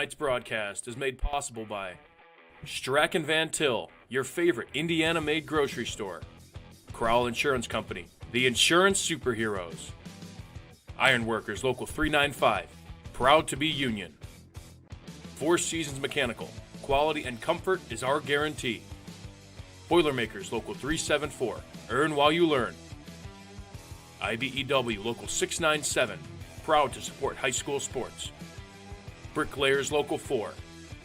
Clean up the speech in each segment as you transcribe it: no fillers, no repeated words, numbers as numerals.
Tonight's broadcast is made possible by Strack & Van Til, your favorite Indiana-made grocery store. Crowell Insurance Company, the insurance superheroes. Ironworkers Local 395, proud to be union. Four Seasons Mechanical, quality and comfort is our guarantee. Boilermakers Local 374, earn while you learn. IBEW Local 697, proud to support high school sports. Bricklayers Local 4,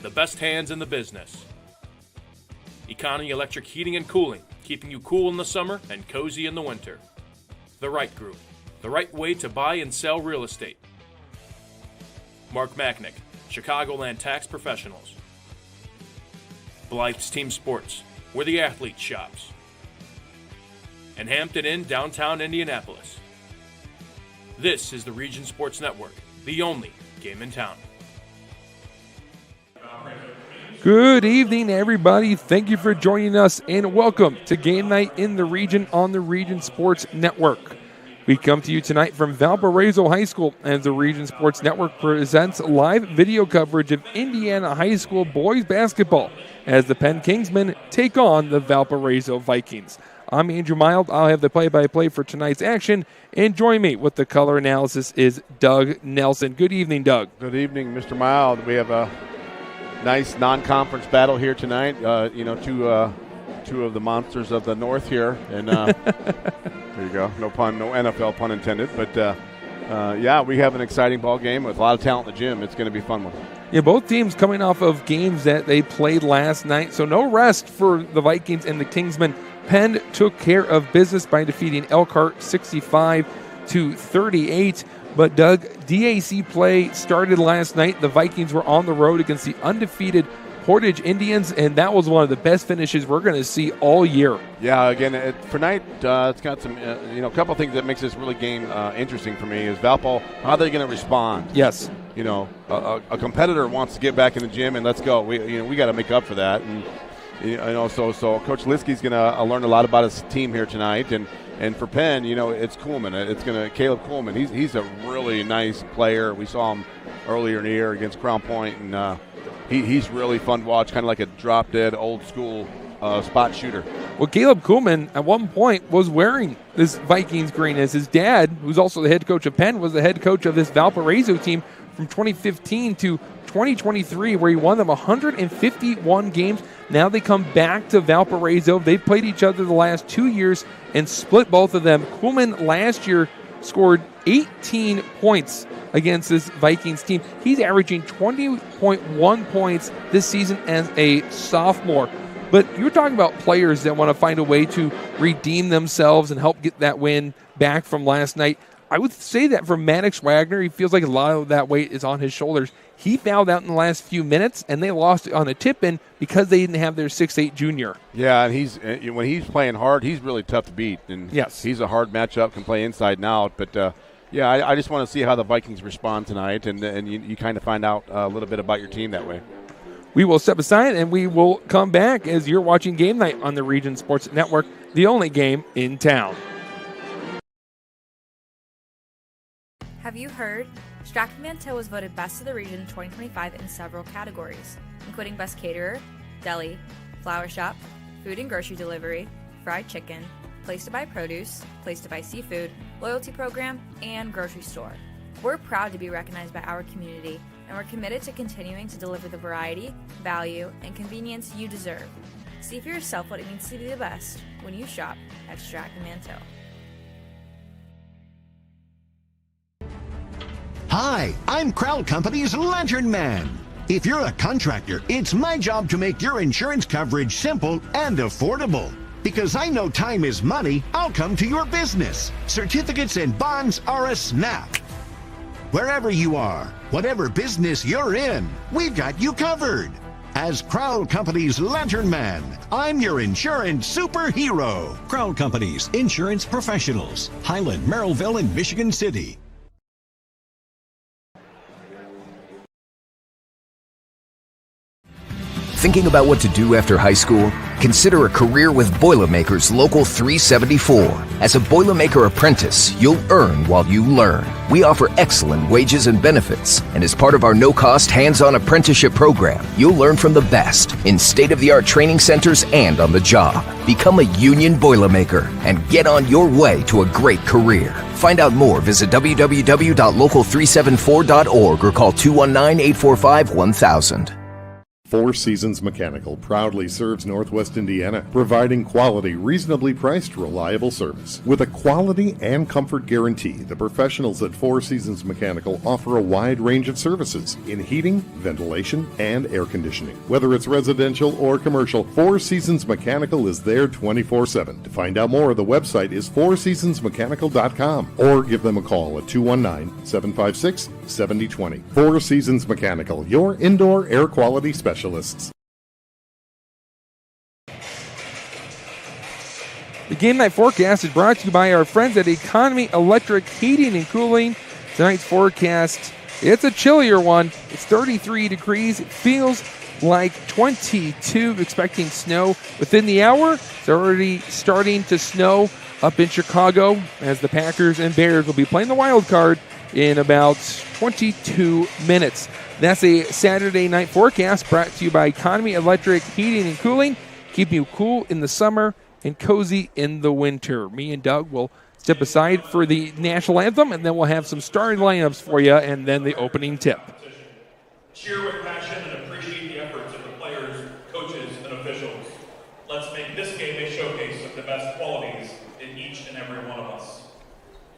the best hands in the business. Economy Electric Heating and Cooling, keeping you cool in the summer and cozy in the winter. The Right Group, the right way to buy and sell real estate. Mark Macknick, Chicagoland Tax Professionals. Blythe's Team Sports, where the athlete shops. And Hampton Inn, downtown Indianapolis. This is the Region Sports Network, the only game in town. Good evening, everybody. Thank you for joining us, and welcome to Game Night in the Region on the Region Sports Network. We come to you tonight from Valparaiso High School as the Region Sports Network presents live video coverage of Indiana High School boys basketball as the Penn Kingsmen take on the Valparaiso Vikings. I'm Andrew Mild. I'll have the play-by-play for tonight's action, and join me with the color analysis is Doug Nelson. Good evening, Doug. Good evening, Mr. Mild. We have a nice non-conference battle here tonight. Two of the monsters of the North here, and there you go. No pun, no NFL pun intended. But yeah, we have an exciting ball game with a lot of talent in the gym. It's going to be a fun one. Yeah, both teams coming off of games that they played last night, so no rest for the Vikings and the Kingsmen. Penn took care of business by defeating Elkhart 65-38. But Doug, DAC play started last night. The Vikings were on the road against the undefeated Portage Indians, and that was one of the best finishes we're going to see all year. Yeah, again, for night, it's got some, a couple things that makes this really game interesting for me is Valpo, how are they going to respond? Yes. A competitor wants to get back in the gym and let's go. We got to make up for that, and so Coach Liskey's going to learn a lot about his team here tonight, and for Penn, it's Kuhlman. It's Caleb Kuhlman. He's a really nice player. We saw him earlier in the year against Crown Point, and he's really fun to watch, kind of like a drop-dead, old-school spot shooter. Well, Caleb Kuhlman at one point was wearing this Vikings green, as his dad, who's also the head coach of Penn, was the head coach of this Valparaiso team from 2015 to 2023, where he won them 151 games. Now they come back to Valparaiso. They've played each other the last 2 years and split both of them. Kuhlman last year scored 18 points against this Vikings team. He's averaging 20.1 points this season as a sophomore. But you're talking about players that want to find a way to redeem themselves and help get that win back from last night. I would say that for Maddox Wagner, he feels like a lot of that weight is on his shoulders. He fouled out in the last few minutes, and they lost on a tip-in because they didn't have their 6'8 junior. Yeah, and when he's playing hard, he's really tough to beat. And yes, he's a hard matchup, can play inside and out. But, I just want to see how the Vikings respond tonight, and you kind of find out a little bit about your team that way. We will step aside, and we will come back as you're watching Game Night on the Region Sports Network, the only game in town. Have you heard? Strack & Van Til was voted Best of the Region 2025 in several categories, including Best Caterer, Deli, Flower Shop, Food and Grocery Delivery, Fried Chicken, Place to Buy Produce, Place to Buy Seafood, Loyalty Program, and Grocery Store. We're proud to be recognized by our community, and we're committed to continuing to deliver the variety, value, and convenience you deserve. See for yourself what it means to be the best when you shop at Strack & Van Til. Hi, I'm Crowell Company's Lantern Man. If you're a contractor, it's my job to make your insurance coverage simple and affordable. Because I know time is money, I'll come to your business. Certificates and bonds are a snap. Wherever you are, whatever business you're in, we've got you covered. As Crowell Company's Lantern Man, I'm your insurance superhero. Crowell Company's Insurance Professionals, Highland, Merrillville, and Michigan City. Thinking about what to do after high school? Consider a career with Boilermakers Local 374. As a Boilermaker apprentice, you'll earn while you learn. We offer excellent wages and benefits, and as part of our no-cost hands-on apprenticeship program, you'll learn from the best in state-of-the-art training centers and on the job. Become a union Boilermaker and get on your way to a great career. Find out more, visit www.local374.org or call 219-845-1000. Four Seasons Mechanical proudly serves Northwest Indiana, providing quality, reasonably priced, reliable service. With a quality and comfort guarantee, the professionals at Four Seasons Mechanical offer a wide range of services in heating, ventilation, and air conditioning. Whether it's residential or commercial, Four Seasons Mechanical is there 24/7. To find out more, the website is fourseasonsmechanical.com or give them a call at 219-756-7020. Four Seasons Mechanical, your indoor air quality specialist. The game night forecast is brought to you by our friends at Economy Electric Heating and Cooling. Tonight's forecast, it's a chillier one. It's 33 degrees. It feels like 22. Expecting snow within the hour. It's already starting to snow up in Chicago as the Packers and Bears will be playing the wild card in about 22 minutes. That's a Saturday night forecast brought to you by Economy Electric Heating and Cooling. Keep you cool in the summer and cozy in the winter. Me and Doug will step aside for the national anthem, and then we'll have some starting lineups for you, and then the opening tip. Cheer with passion and appreciate the efforts of the players, coaches, and officials. Let's make this game a showcase of the best qualities in each and every one of us.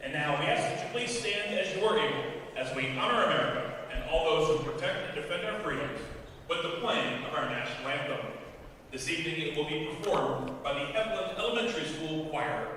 And now we ask that you please stand as you are able as we honor America and all those who protect and defend our freedoms with the playing of our national anthem. This evening it will be performed by the Evelyn Elementary School Choir.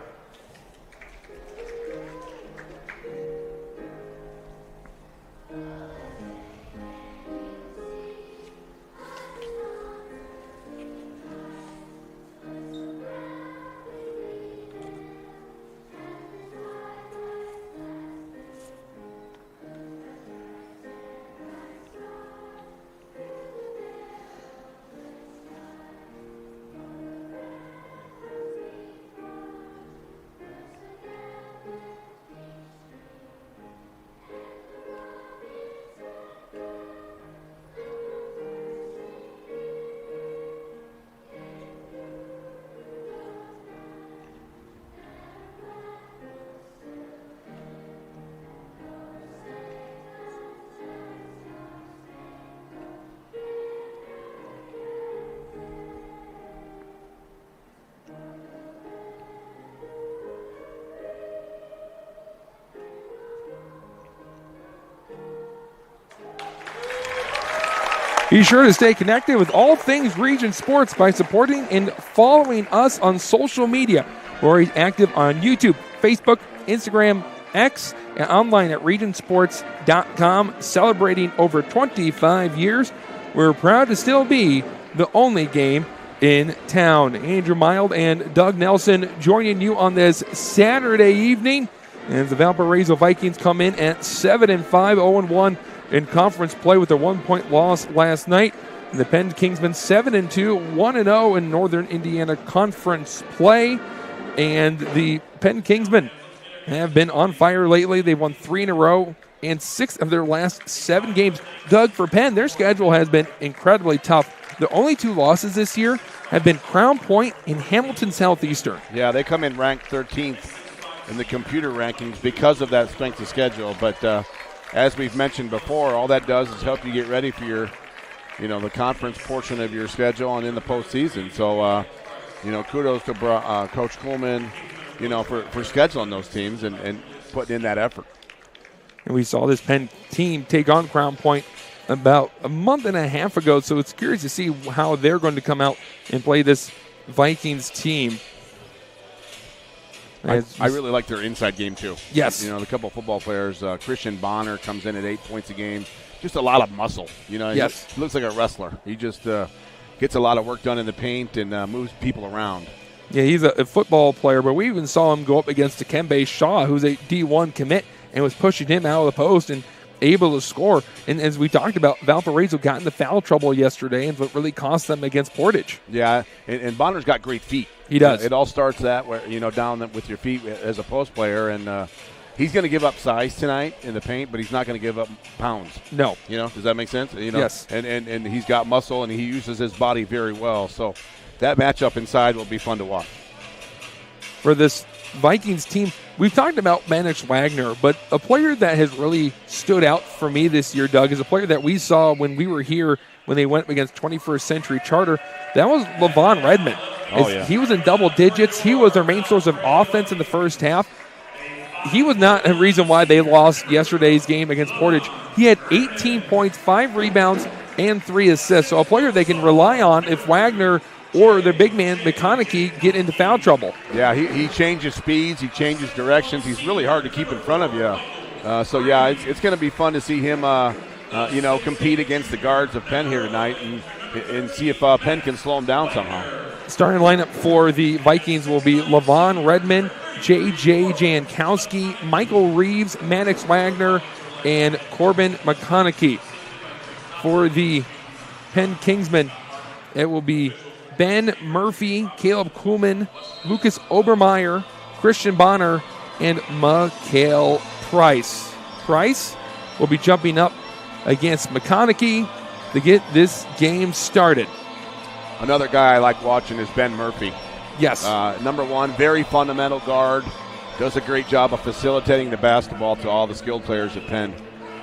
Be sure to stay connected with all things Region Sports by supporting and following us on social media. We're active on YouTube, Facebook, Instagram, X, and online at regionsports.com. Celebrating over 25 years, we're proud to still be the only game in town. Andrew Mild and Doug Nelson joining you on this Saturday evening as the Valparaiso Vikings come in at 7-5, 0-1 in conference play with a 1-point loss last night. And the Penn Kingsmen 7-2, 1-0 in Northern Indiana conference play. And the Penn Kingsmen have been on fire lately. They've won 3 in a row and 6 of their last 7 games. Doug, for Penn, their schedule has been incredibly tough. The only 2 losses this year have been Crown Point and Hamilton Southeastern. Yeah, they come in ranked 13th in the computer rankings because of that strength of schedule. But as we've mentioned before, all that does is help you get ready for your, the conference portion of your schedule and in the postseason. So, kudos to Coach Kuhlman, for scheduling those teams and putting in that effort. And we saw this Penn team take on Crown Point about a month and a half ago, so it's curious to see how they're going to come out and play this Vikings team. I really like their inside game, too. Yes. The couple of football players, Christian Bonner comes in at 8 points a game. Just a lot of muscle. Yes. He looks like a wrestler. He just gets a lot of work done in the paint and moves people around. Yeah, he's a football player, but we even saw him go up against Dikembe Shaw, who's a D1 commit, and was pushing him out of the post and able to score. And as we talked about, Valparaiso got into foul trouble yesterday, and what really cost them against Portage. Yeah, and Bonner's got great feet. He does. It all starts that way, down with your feet as a post player, and he's going to give up size tonight in the paint, but he's not going to give up pounds. No. Does that make sense? Yes. And he's got muscle, and he uses his body very well. So that matchup inside will be fun to watch. For this Vikings team, we've talked about Mannix Wagner, but a player that has really stood out for me this year, Doug, is a player that we saw when we were here when they went against 21st Century Charter. That was LaVon Redmond. He was in double digits. He was their main source of offense in the first half. He was not a reason why they lost yesterday's game against Portage. He had 18 points, 5 rebounds, and 3 assists. So a player they can rely on if Wagner or their big man, McConaughey, get into foul trouble. Yeah, he changes speeds. He changes directions. He's really hard to keep in front of you. It's going to be fun to see him, compete against the guards of Penn here tonight and see if Penn can slow him down somehow. Starting lineup for the Vikings will be LaVon Redmond, J.J. Jankowski, Michael Reeves, Mannix Wagner, and Corbin McConaughey. For the Penn Kingsmen, it will be Ben Murphy, Caleb Kuhlman, Lucas Obermeyer, Christian Bonner, and Mikael Price. Price will be jumping up against McConaughey to get this game started. Another guy I like watching is Ben Murphy. Yes. Number one, very fundamental guard. Does a great job of facilitating the basketball to all the skilled players at Penn.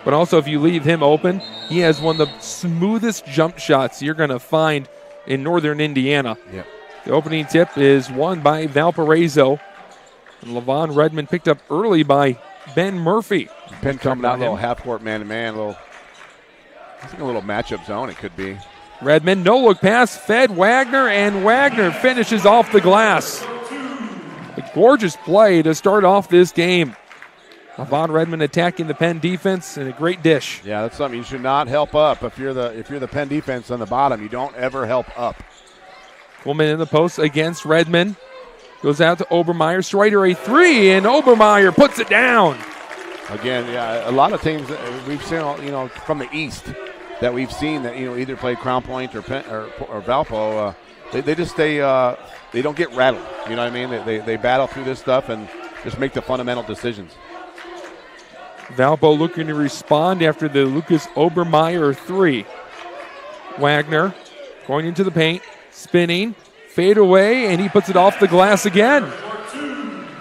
But also, if you leave him open, he has one of the smoothest jump shots you're going to find in northern Indiana. Yep. The opening tip is won by Valparaiso. And LaVon Redmond picked up early by Ben Murphy. Penn coming out a little half-court man-to-man, a little matchup zone it could be. Redmond, no-look pass, fed Wagner, and Wagner finishes off the glass. A gorgeous play to start off this game. LaVon Redmond attacking the Penn defense, and a great dish. Yeah, that's something you should not help up. If you're the Penn defense on the bottom, you don't ever help up. Kuhlman in the post against Redmond. Goes out to Obermeyer. Schrader a 3, and Obermeyer puts it down. Again, yeah, a lot of teams that we've seen, from the East that we've seen that, either played Crown Point or Penn, or Valpo, they don't get rattled. You know what I mean? They battle through this stuff and just make the fundamental decisions. Valpo looking to respond after the Lucas Obermeyer 3. Wagner going into the paint, spinning, fade away, and he puts it off the glass again.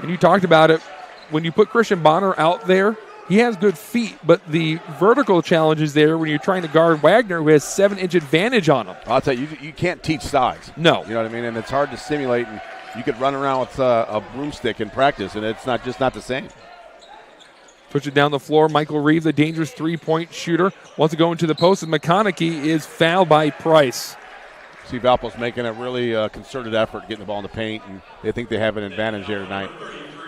And you talked about it. When you put Christian Bonner out there, he has good feet, but the vertical challenge is there when you're trying to guard Wagner, who has 7-inch advantage on him. I'll tell you, you can't teach size. No. You know what I mean? And it's hard to simulate, and you could run around with a broomstick in practice, and it's not the same. Push it down the floor. Michael Reeves, a dangerous three-point shooter, wants to go into the post, and McConaughey is fouled by Price. See, Valpo's making a really concerted effort getting the ball in the paint, and they think they have an advantage there tonight.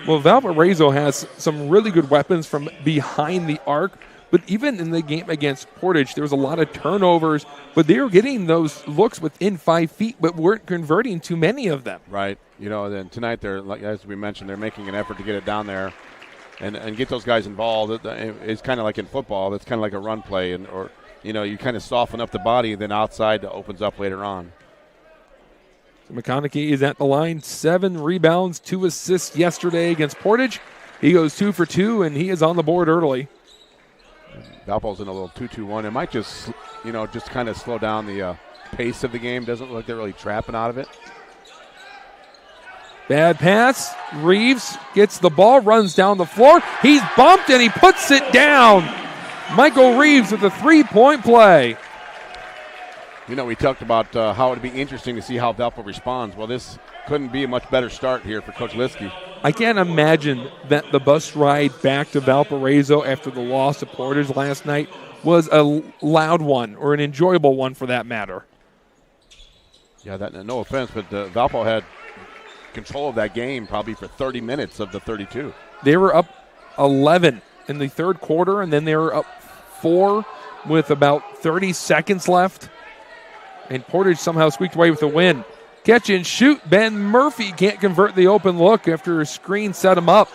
Well, Valparaiso has some really good weapons from behind the arc, but even in the game against Portage, there was a lot of turnovers, but they were getting those looks within 5 feet, but weren't converting too many of them. Right. Then tonight, as we mentioned, they're making an effort to get it down there and get those guys involved. It's kind of like in football. It's kind of like a run play, you kind of soften up the body, and then outside opens up later on. So McConaughey is at the line, 7 rebounds, 2 assists yesterday against Portage. He goes 2 for 2, and he is on the board early. Valpo's in a little 2-2-1. It might just kind of slow down the pace of the game. Doesn't look like they're really trapping out of it. Bad pass. Reeves gets the ball, runs down the floor. He's bumped, and he puts it down. Michael Reeves with a 3-point play. We talked about how it would be interesting to see how Valpo responds. Well, this couldn't be a much better start here for Coach Liskey. I can't imagine that the bus ride back to Valparaiso after the loss to Portage last night was a loud one or an enjoyable one for that matter. Yeah, no offense, but Valpo had control of that game probably for 30 minutes of the 32. They were up 11 in the third quarter, and then they were up 4 with about 30 seconds left. And Portage somehow squeaked away with a win. Catch and shoot. Ben Murphy can't convert the open look after a screen set him up.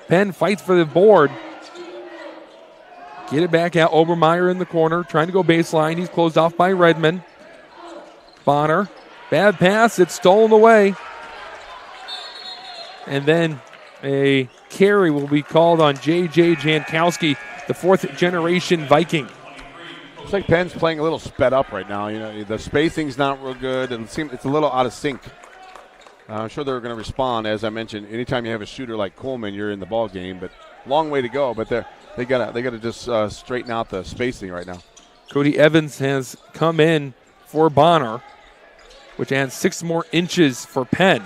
Penn fights for the board. Get it back out. Obermeyer in the corner, trying to go baseline. He's closed off by Redmond. Bonner. Bad pass. It's stolen away. And then A carry will be called on J.J. Jankowski, the fourth-generation Viking. Looks like Penn's playing a little sped up right now. The spacing's not real good, and it's a little out of sync. I'm sure they're going to respond. As I mentioned, anytime you have a shooter like Coleman, you're in the ball game. But long way to go. But they gotta just straighten out the spacing right now. Cody Evans has come in for Bonner, which adds 6 more inches for Penn.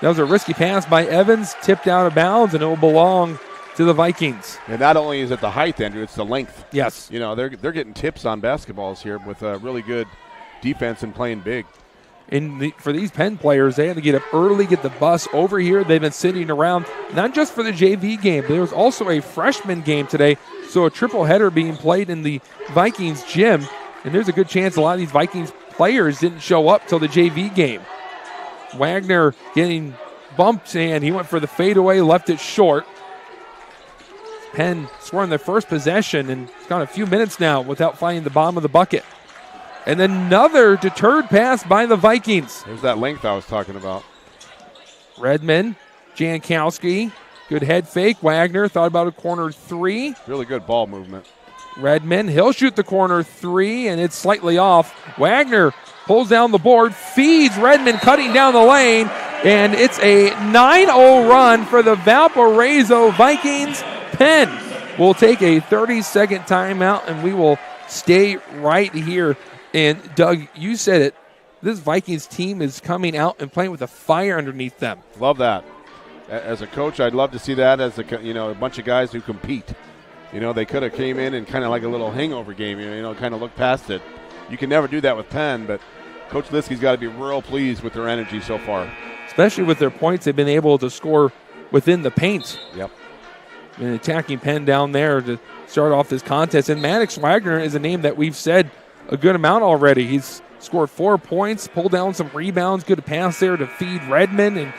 That was a risky pass by Evans, tipped out of bounds, and it will belong to the Vikings. And not only is it the height, Andrew, it's the length. Yes. They're getting tips on basketballs here with really good defense and playing big. For these Penn players, they had to get up early, get the bus over here. They've been sitting around, not just for the JV game, but there was also a freshman game today, so a triple header being played in the Vikings gym, and there's a good chance a lot of these Vikings players didn't show up till the JV game. Wagner getting bumped, and he went for the fadeaway, left it short. Penn scoring their first possession, and it's gone a few minutes now without finding the bottom of the bucket. And another deterred pass by the Vikings. There's that length I was talking about. Redmond, Jankowski, good head fake. Wagner thought about a corner 3. Really good ball movement. Redmond, he'll shoot the corner 3, and it's slightly off. Wagner pulls down the board, feeds Redmond cutting down the lane, and it's a 9-0 run for the Valparaiso Vikings. Penn will take a 30-second timeout, and we will stay right here. And, Doug, you said it. This Vikings team is coming out and playing with a fire underneath them. Love that. As a coach, I'd love to see that as a bunch of guys who compete. They could have came in and kind of like a little hangover game, kind of look past it. You can never do that with Penn, but Coach Liskey's got to be real pleased with their energy so far. Especially with their points, they've been able to score within the paint. Yep. And attacking Penn down there to start off this contest. And Maddox Wagner is a name that we've said a good amount already. He's scored 4 points, pulled down some rebounds, good pass there to feed Redmond and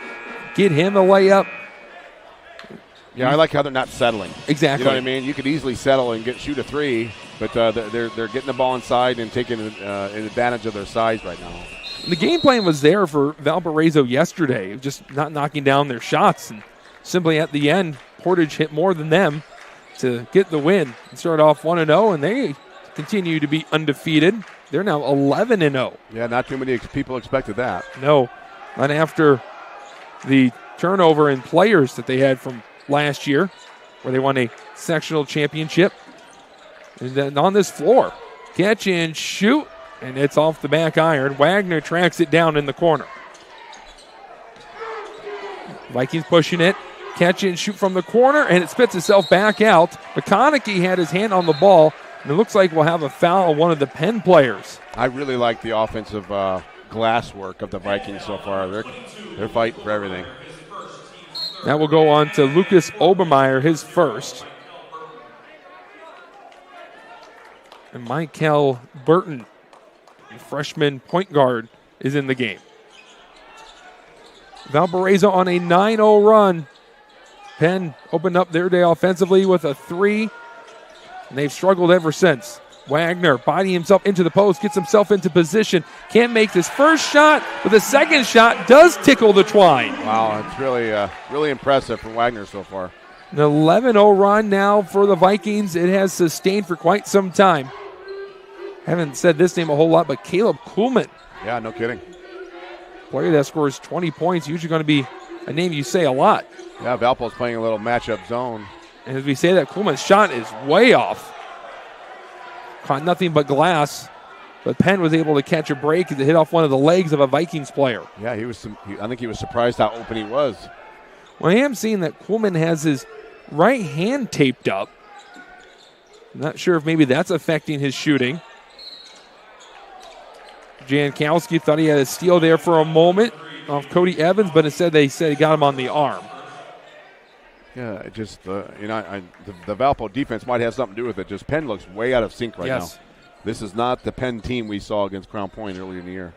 get him a layup. Yeah, I like how they're not settling. Exactly. You know what I mean? You could easily settle and shoot a 3, but they're getting the ball inside and taking advantage of their size right now. The game plan was there for Valparaiso yesterday, just not knocking down their shots. And simply at the end, Portage hit more than them to get the win and start off 1-0, and they continue to be undefeated. They're now 11-0. Yeah, not too many people expected that. No, not after the turnover in players that they had from last year, where they won a sectional championship. And then on this floor, catch and shoot, and it's off the back iron. Wagner tracks it down in the corner. Vikings pushing it. Catch and shoot from the corner, and it spits itself back out. McConaughey had his hand on the ball, and it looks like we'll have a foul on one of the Penn players. I really like the offensive glass work of the Vikings so far. They're fighting for everything. That will go on to Lucas Obermeyer, his first. And Michael Burton, a freshman point guard, is in the game. Valparaiso on a 9-0 run. Penn opened up their day offensively with a 3, and they've struggled ever since. Wagner bodying himself into the post, gets himself into position, can't make this first shot, but the second shot does tickle the twine. Wow, it's really impressive from Wagner so far. An 11-0 run now for the Vikings. It has sustained for quite some time. Haven't said this name a whole lot, but Caleb Kuhlman. Yeah, no kidding. Player that scores 20 points, usually going to be a name you say a lot. Yeah, Valpo's playing a little matchup zone. And as we say that, Kuhlman's shot is way off. Caught nothing but glass, but Penn was able to catch a break to hit off one of the legs of a Vikings player. Yeah, I think he was surprised how open he was. Well, I am seeing that Kuhlman has his right hand taped up. I'm not sure if maybe that's affecting his shooting. Jankowski thought he had a steal there for a moment off Cody Evans, but instead they said he got him on the arm. Yeah, it just, the Valpo defense might have something to do with it. Just Penn looks way out of sync right now. This is not the Penn team we saw against Crown Point earlier in the year.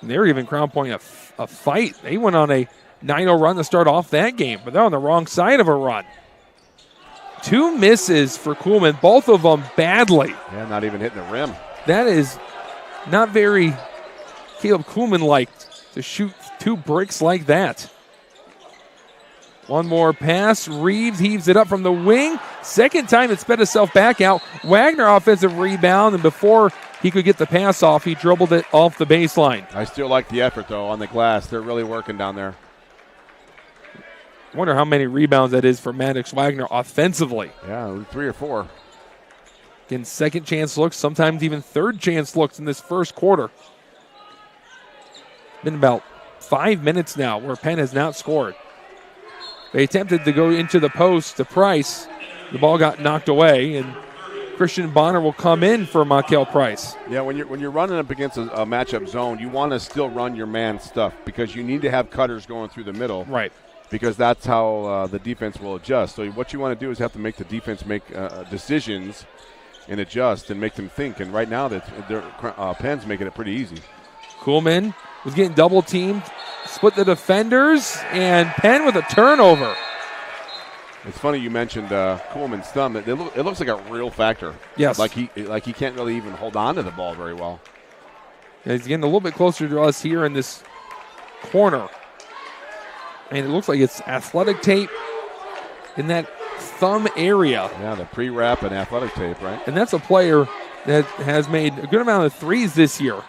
And they were giving Crown Point a fight. They went on a 9-0 run to start off that game, but they're on the wrong side of a run. 2 misses for Kuhlman, both of them badly. Yeah, not even hitting the rim. That is not very Caleb Kuhlman-like to shoot 2 bricks like that. One more pass. Reeves heaves it up from the wing. Second time it sped itself back out. Wagner offensive rebound, and before he could get the pass off, he dribbled it off the baseline. I still like the effort, though, on the glass. They're really working down there. I wonder how many rebounds that is for Maddox Wagner offensively. Yeah, 3 or 4. Getting second chance looks, sometimes even third chance looks in this first quarter. Been about 5 minutes now where Penn has not scored. They attempted to go into the post to Price. The ball got knocked away, and Christian Bonner will come in for Markel Price. Yeah, when you're running up against a matchup zone, you want to still run your man stuff because you need to have cutters going through the middle. Right. Because that's how the defense will adjust. So what you want to do is have to make the defense make decisions and adjust and make them think. And right now, Penn's making it pretty easy. Kuhlman was getting double teamed, split the defenders, and Penn with a turnover. It's funny you mentioned Kuhlman's thumb. It looks like a real factor. Yes. Like he can't really even hold on to the ball very well. He's getting a little bit closer to us here in this corner. And it looks like it's athletic tape in that thumb area. Yeah, the pre-wrap and athletic tape, right? And that's a player that has made a good amount of threes this year.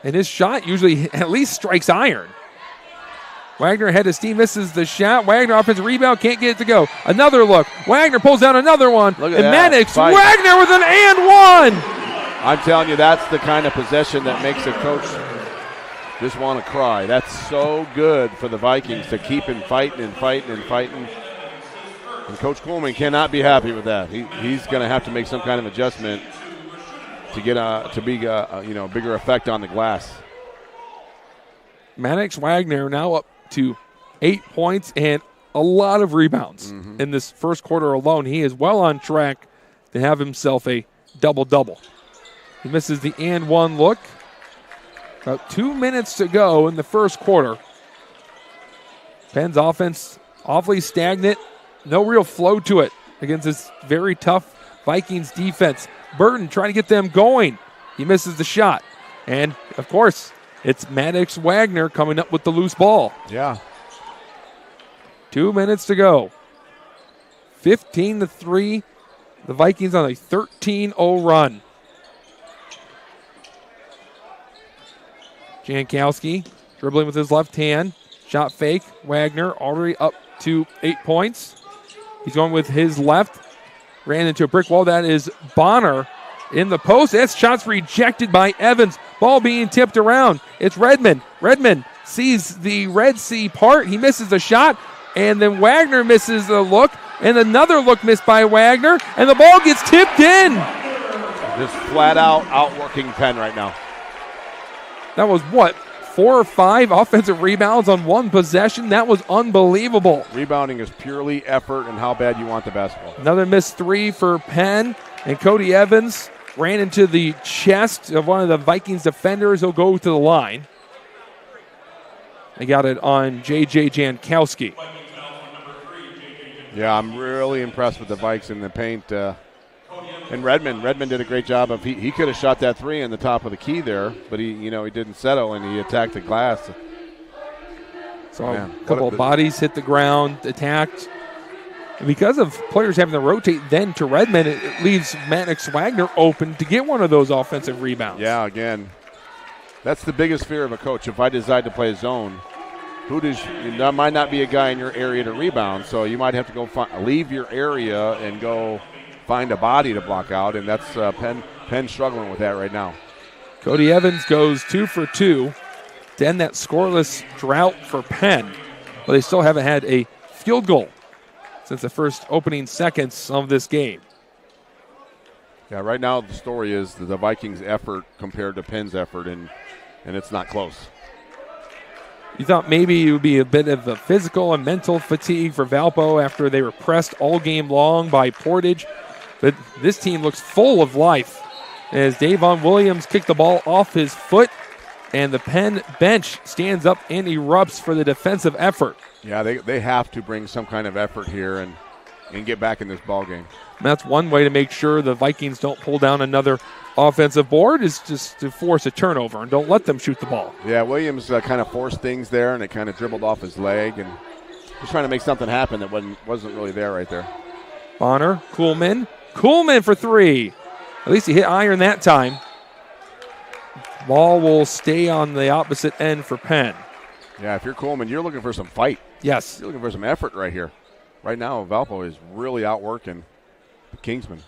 And his shot usually at least strikes iron. Wagner ahead of steam, misses the shot. Wagner offensive rebound, can't get it to go. Another look. Wagner pulls down another one. Look at and that. Maddox Fight. Wagner with an and one. I'm telling you, that's the kind of possession that makes a coach just want to cry. That's so good for the Vikings to keep fighting. And Coach Kuhlman cannot be happy with that. He's going to have to make some kind of adjustment to get bigger effect on the glass. Maddox Wagner now up to 8 points and a lot of rebounds in this first quarter alone. He is well on track to have himself a double-double. He misses the and one look. About 2 minutes to go in the first quarter. Penn's offense awfully stagnant. No real flow to it against this very tough Vikings defense. Burton trying to get them going. He misses the shot. And, of course, it's Maddox Wagner coming up with the loose ball. Yeah. 2 minutes to go. 15-3. The Vikings on a 13-0 run. Jankowski dribbling with his left hand. Shot fake. Wagner already up to 8 points. He's going with his left. Ran into a brick wall. That is Bonner in the post. That shot's rejected by Evans. Ball being tipped around. It's Redmond. Redmond sees the Red Sea part. He misses a shot. And then Wagner misses a look. And another look missed by Wagner. And the ball gets tipped in. Just flat out outworking Penn right now. That was 4 or 5 offensive rebounds on one possession? That was unbelievable. Rebounding is purely effort and how bad you want the basketball. Another missed 3 for Penn. And Cody Evans ran into the chest of one of the Vikings defenders. He'll go to the line. They got it on J.J. Jankowski. Yeah, I'm really impressed with the Vikes in the paint. And Redmond did a great job of he could have shot that 3 in the top of the key there, but he didn't settle and he attacked the glass. So a couple of bodies hit the ground, attacked. And because of players having to rotate then to Redmond, it leaves Maddox Wagner open to get one of those offensive rebounds. Yeah, again, that's the biggest fear of a coach. If I decide to play a zone, there might not be a guy in your area to rebound, so you might have to go leave your area and go find a body to block out, and that's Penn struggling with that right now. Cody Evans goes 2 for 2 to end that scoreless drought for Penn, but they still haven't had a field goal since the first opening seconds of this game. Yeah, right now the story is the Vikings' effort compared to Penn's effort, and it's not close. You thought maybe it would be a bit of a physical and mental fatigue for Valpo after they were pressed all game long by Portage. But this team looks full of life as Davon Williams kicked the ball off his foot, and the Penn bench stands up and erupts for the defensive effort. Yeah, they have to bring some kind of effort here and get back in this ball game. And that's one way to make sure the Vikings don't pull down another offensive board is just to force a turnover and don't let them shoot the ball. Yeah, Williams kind of forced things there, and it kind of dribbled off his leg, and Just trying to make something happen that wasn't really there right there. Bonner, Kuhlman for three. At least he hit iron that time. Ball will stay on the opposite end for Penn. Yeah, if you're Kuhlman, you're looking for some fight. Yes. You're looking for some effort right here. Right now, Valpo is really outworking the Kingsman.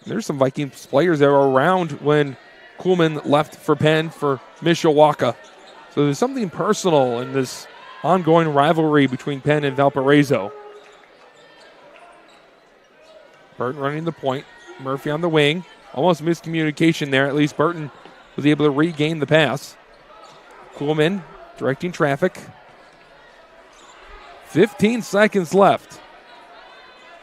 There's some Vikings players that were around when Kuhlman left for Penn for Mishawaka. So there's something personal in this ongoing rivalry between Penn and Valparaiso. Burton running the point. Murphy on the wing. Almost miscommunication there. At least Burton was able to regain the pass. Kuhlman directing traffic. 15 seconds left.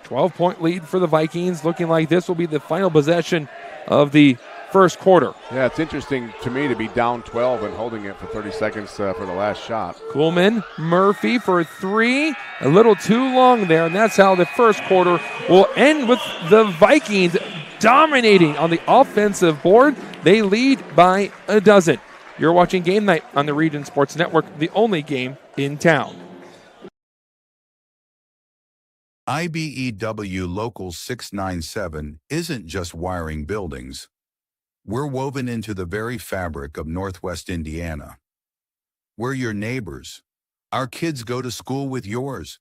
12-point lead for the Vikings. Looking like this will be the final possession of the first quarter. Yeah, it's interesting to me to be down 12 and holding it for 30 seconds for the last shot. Kuhlman, Murphy for three. A little too long there, and that's how the first quarter will end with the Vikings dominating on the offensive board. They lead by a dozen. You're watching Game Night on the Region Sports Network, the only game in town. IBEW Local 697 isn't just wiring buildings. We're woven into the very fabric of Northwest Indiana. We're your neighbors. Our kids go to school with yours.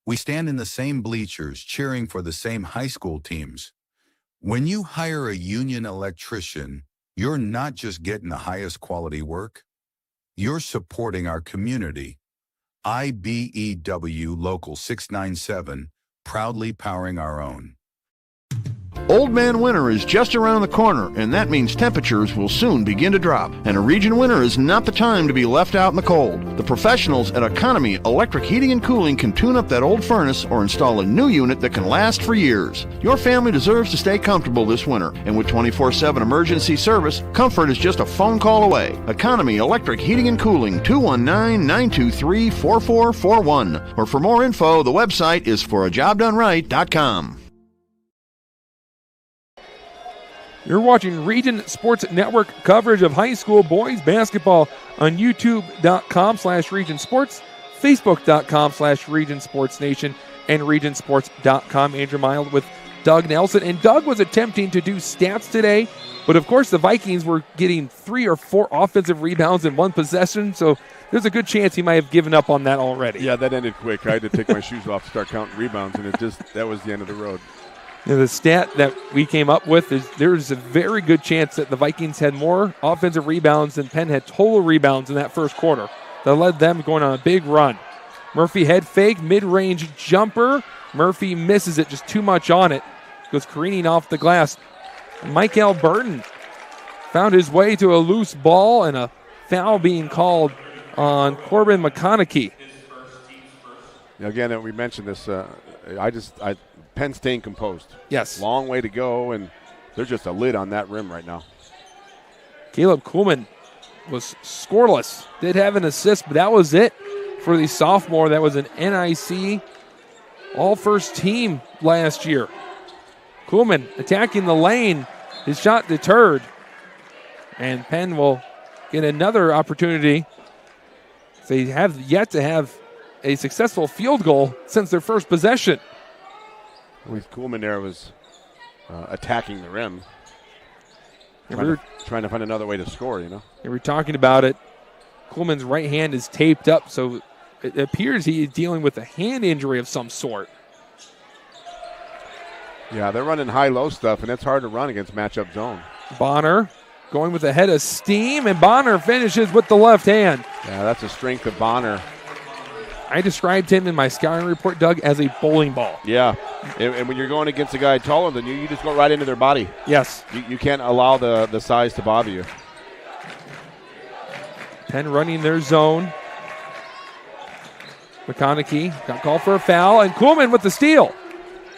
We stand in the same bleachers cheering for the same high school teams. When you hire a union electrician, you're not just getting the highest quality work. You're supporting our community. IBEW Local 697, proudly powering our own. Old Man Winter is just around the corner, and that means temperatures will soon begin to drop. And a region winter is not the time to be left out in the cold. The professionals at Economy Electric Heating and Cooling can tune up that old furnace or install a new unit that can last for years. Your family deserves to stay comfortable this winter, and with 24/7 emergency service, comfort is just a phone call away. Economy Electric Heating and Cooling, 219-923-4441. Or for more info, the website is forajobdoneright.com. You're watching Region Sports Network coverage of high school boys basketball on youtube.com/Region Sports, facebook.com/Region Sports Nation, and regionsports.com. Andrew Mild with Doug Nelson. And Doug was attempting to do stats today, but of course the Vikings were getting 3 or 4 offensive rebounds in one possession, so there's a good chance he might have given up on that already. Yeah, that ended quick. I had to take my shoes off to start counting rebounds, and that was the end of the road. The stat that we came up with is there's a very good chance that the Vikings had more offensive rebounds than Penn had total rebounds in that first quarter. That led them going on a big run. Murphy head fake, mid-range jumper. Murphy misses it, just too much on it. Goes careening off the glass. Michael Burton found his way to a loose ball and a foul being called on Corbin McConaughey. Again, we mentioned this. Penn staying composed. Yes. Long way to go, and there's just a lid on that rim right now. Caleb Kuhlman was scoreless. Did have an assist, but that was it for the sophomore. That was an NIC all-first team last year. Kuhlman attacking the lane. His shot deterred. And Penn will get another opportunity. They have yet to have a successful field goal since their first possession. With Kuhlman there was attacking the rim. Trying to find another way to score, you know. And we're talking about it. Kuhlman's right hand is taped up, so it appears he is dealing with a hand injury of some sort. Yeah, they're running high-low stuff, and it's hard to run against matchup zone. Bonner going with a head of steam, and Bonner finishes with the left hand. Yeah, that's the strength of Bonner. I described him in my scouting report, Doug, as a bowling ball. Yeah, and when you're going against a guy taller than you, you just go right into their body. Yes. You can't allow the size to bother you. Penn running their zone. McConaughey got called for a foul, and Kuhlman with the steal.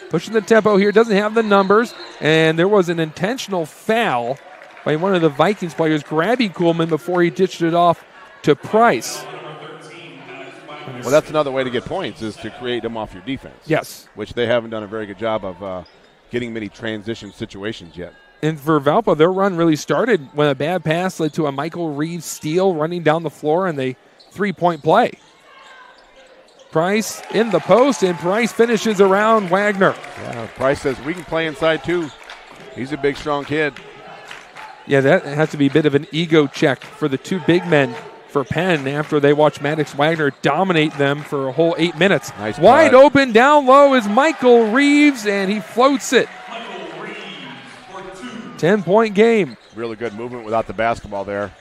Pushing the tempo here, doesn't have the numbers, and there was an intentional foul by one of the Vikings players grabbing Kuhlman before he ditched it off to Price. Well, that's another way to get points, is to create them off your defense. Yes. Which they haven't done a very good job of getting many transition situations yet. And for Valpo, their run really started when a bad pass led to a Michael Reeves steal running down the floor and a three-point play. Price in the post, and Price finishes around Wagner. Yeah, Price says we can play inside too. He's a big, strong kid. Yeah, that has to be a bit of an ego check for the two big men for Penn after they watch Maddox Wagner dominate them for a whole 8 minutes. Nice Wide cut. open down low is Michael Reeves, and he floats it. 10-point game. Really good movement without the basketball there.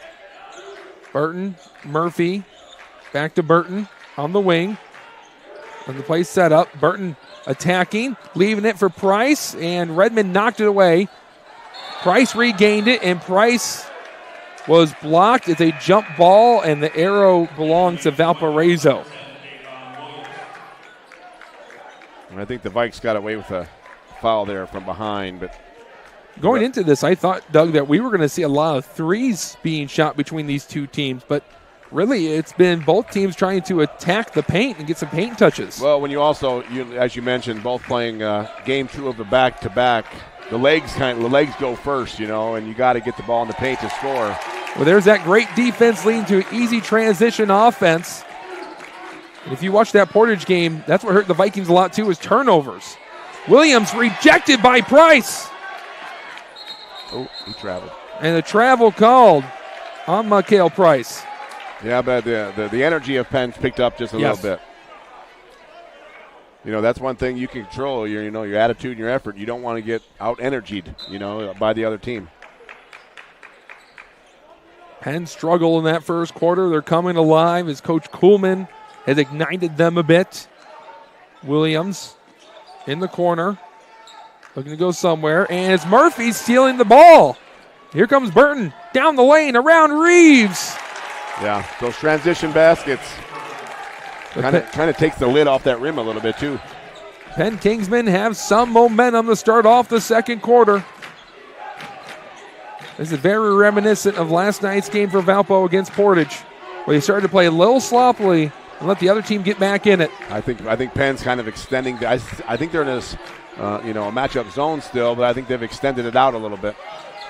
Burton, Murphy, back to Burton on the wing. And the play set up. Burton attacking, leaving it for Price, and Redmond knocked it away. Price regained it, and Price was blocked. It's a jump ball, and the arrow belongs to Valparaiso. And I think the Vikes got away with a foul there from behind, but Going into this, I thought, Doug, that we were going to see a lot of threes being shot between these two teams, but really it's been both teams trying to attack the paint and get some paint touches. well, when you also, as you mentioned, both playing game 2 of the back-to-back, the legs go first, and you got to get the ball in the paint to score. Well, there's that great defense leading to an easy transition offense. And if you watch that Portage game, that's what hurt the Vikings a lot too, is turnovers. Williams rejected by Price. Oh, he traveled. And the travel called on Mikhail Price. Yeah, but the energy of Penn's picked up just a little bit. That's one thing you can control, your attitude and your effort. You don't want to get out-energied, by the other team. Penn struggled in that first quarter. They're coming alive as Coach Kuhlman has ignited them a bit. Williams in the corner, looking to go somewhere, and it's Murphy stealing the ball. Here comes Burton down the lane around Reeves. Yeah, those transition baskets kind of takes the lid off that rim a little bit too. Penn Kingsmen have some momentum to start off the second quarter. This is very reminiscent of last night's game for Valpo against Portage, where they started to play a little sloppily and let the other team get back in it. I think Penn's kind of extending. I think they're in this a matchup zone still, but I think they've extended it out a little bit.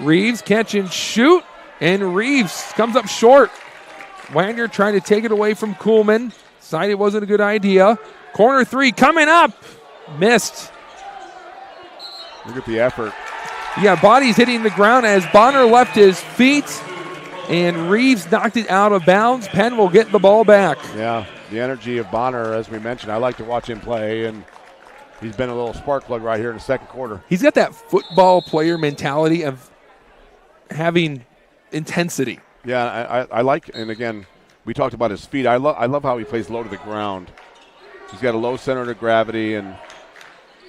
Reeves catch and shoot, and Reeves comes up short. Wagner trying to take it away from Kuhlman. Decided it wasn't a good idea. Corner three coming up. Missed. Look at the effort. Yeah, bodies hitting the ground as Bonner left his feet, and Reeves knocked it out of bounds. Penn will get the ball back. Yeah, the energy of Bonner, as we mentioned, I like to watch him play, and he's been a little spark plug right here in the second quarter. He's got that football player mentality of having intensity. Yeah, I like, and again, we talked about his feet. I love how he plays low to the ground. He's got a low center of gravity, and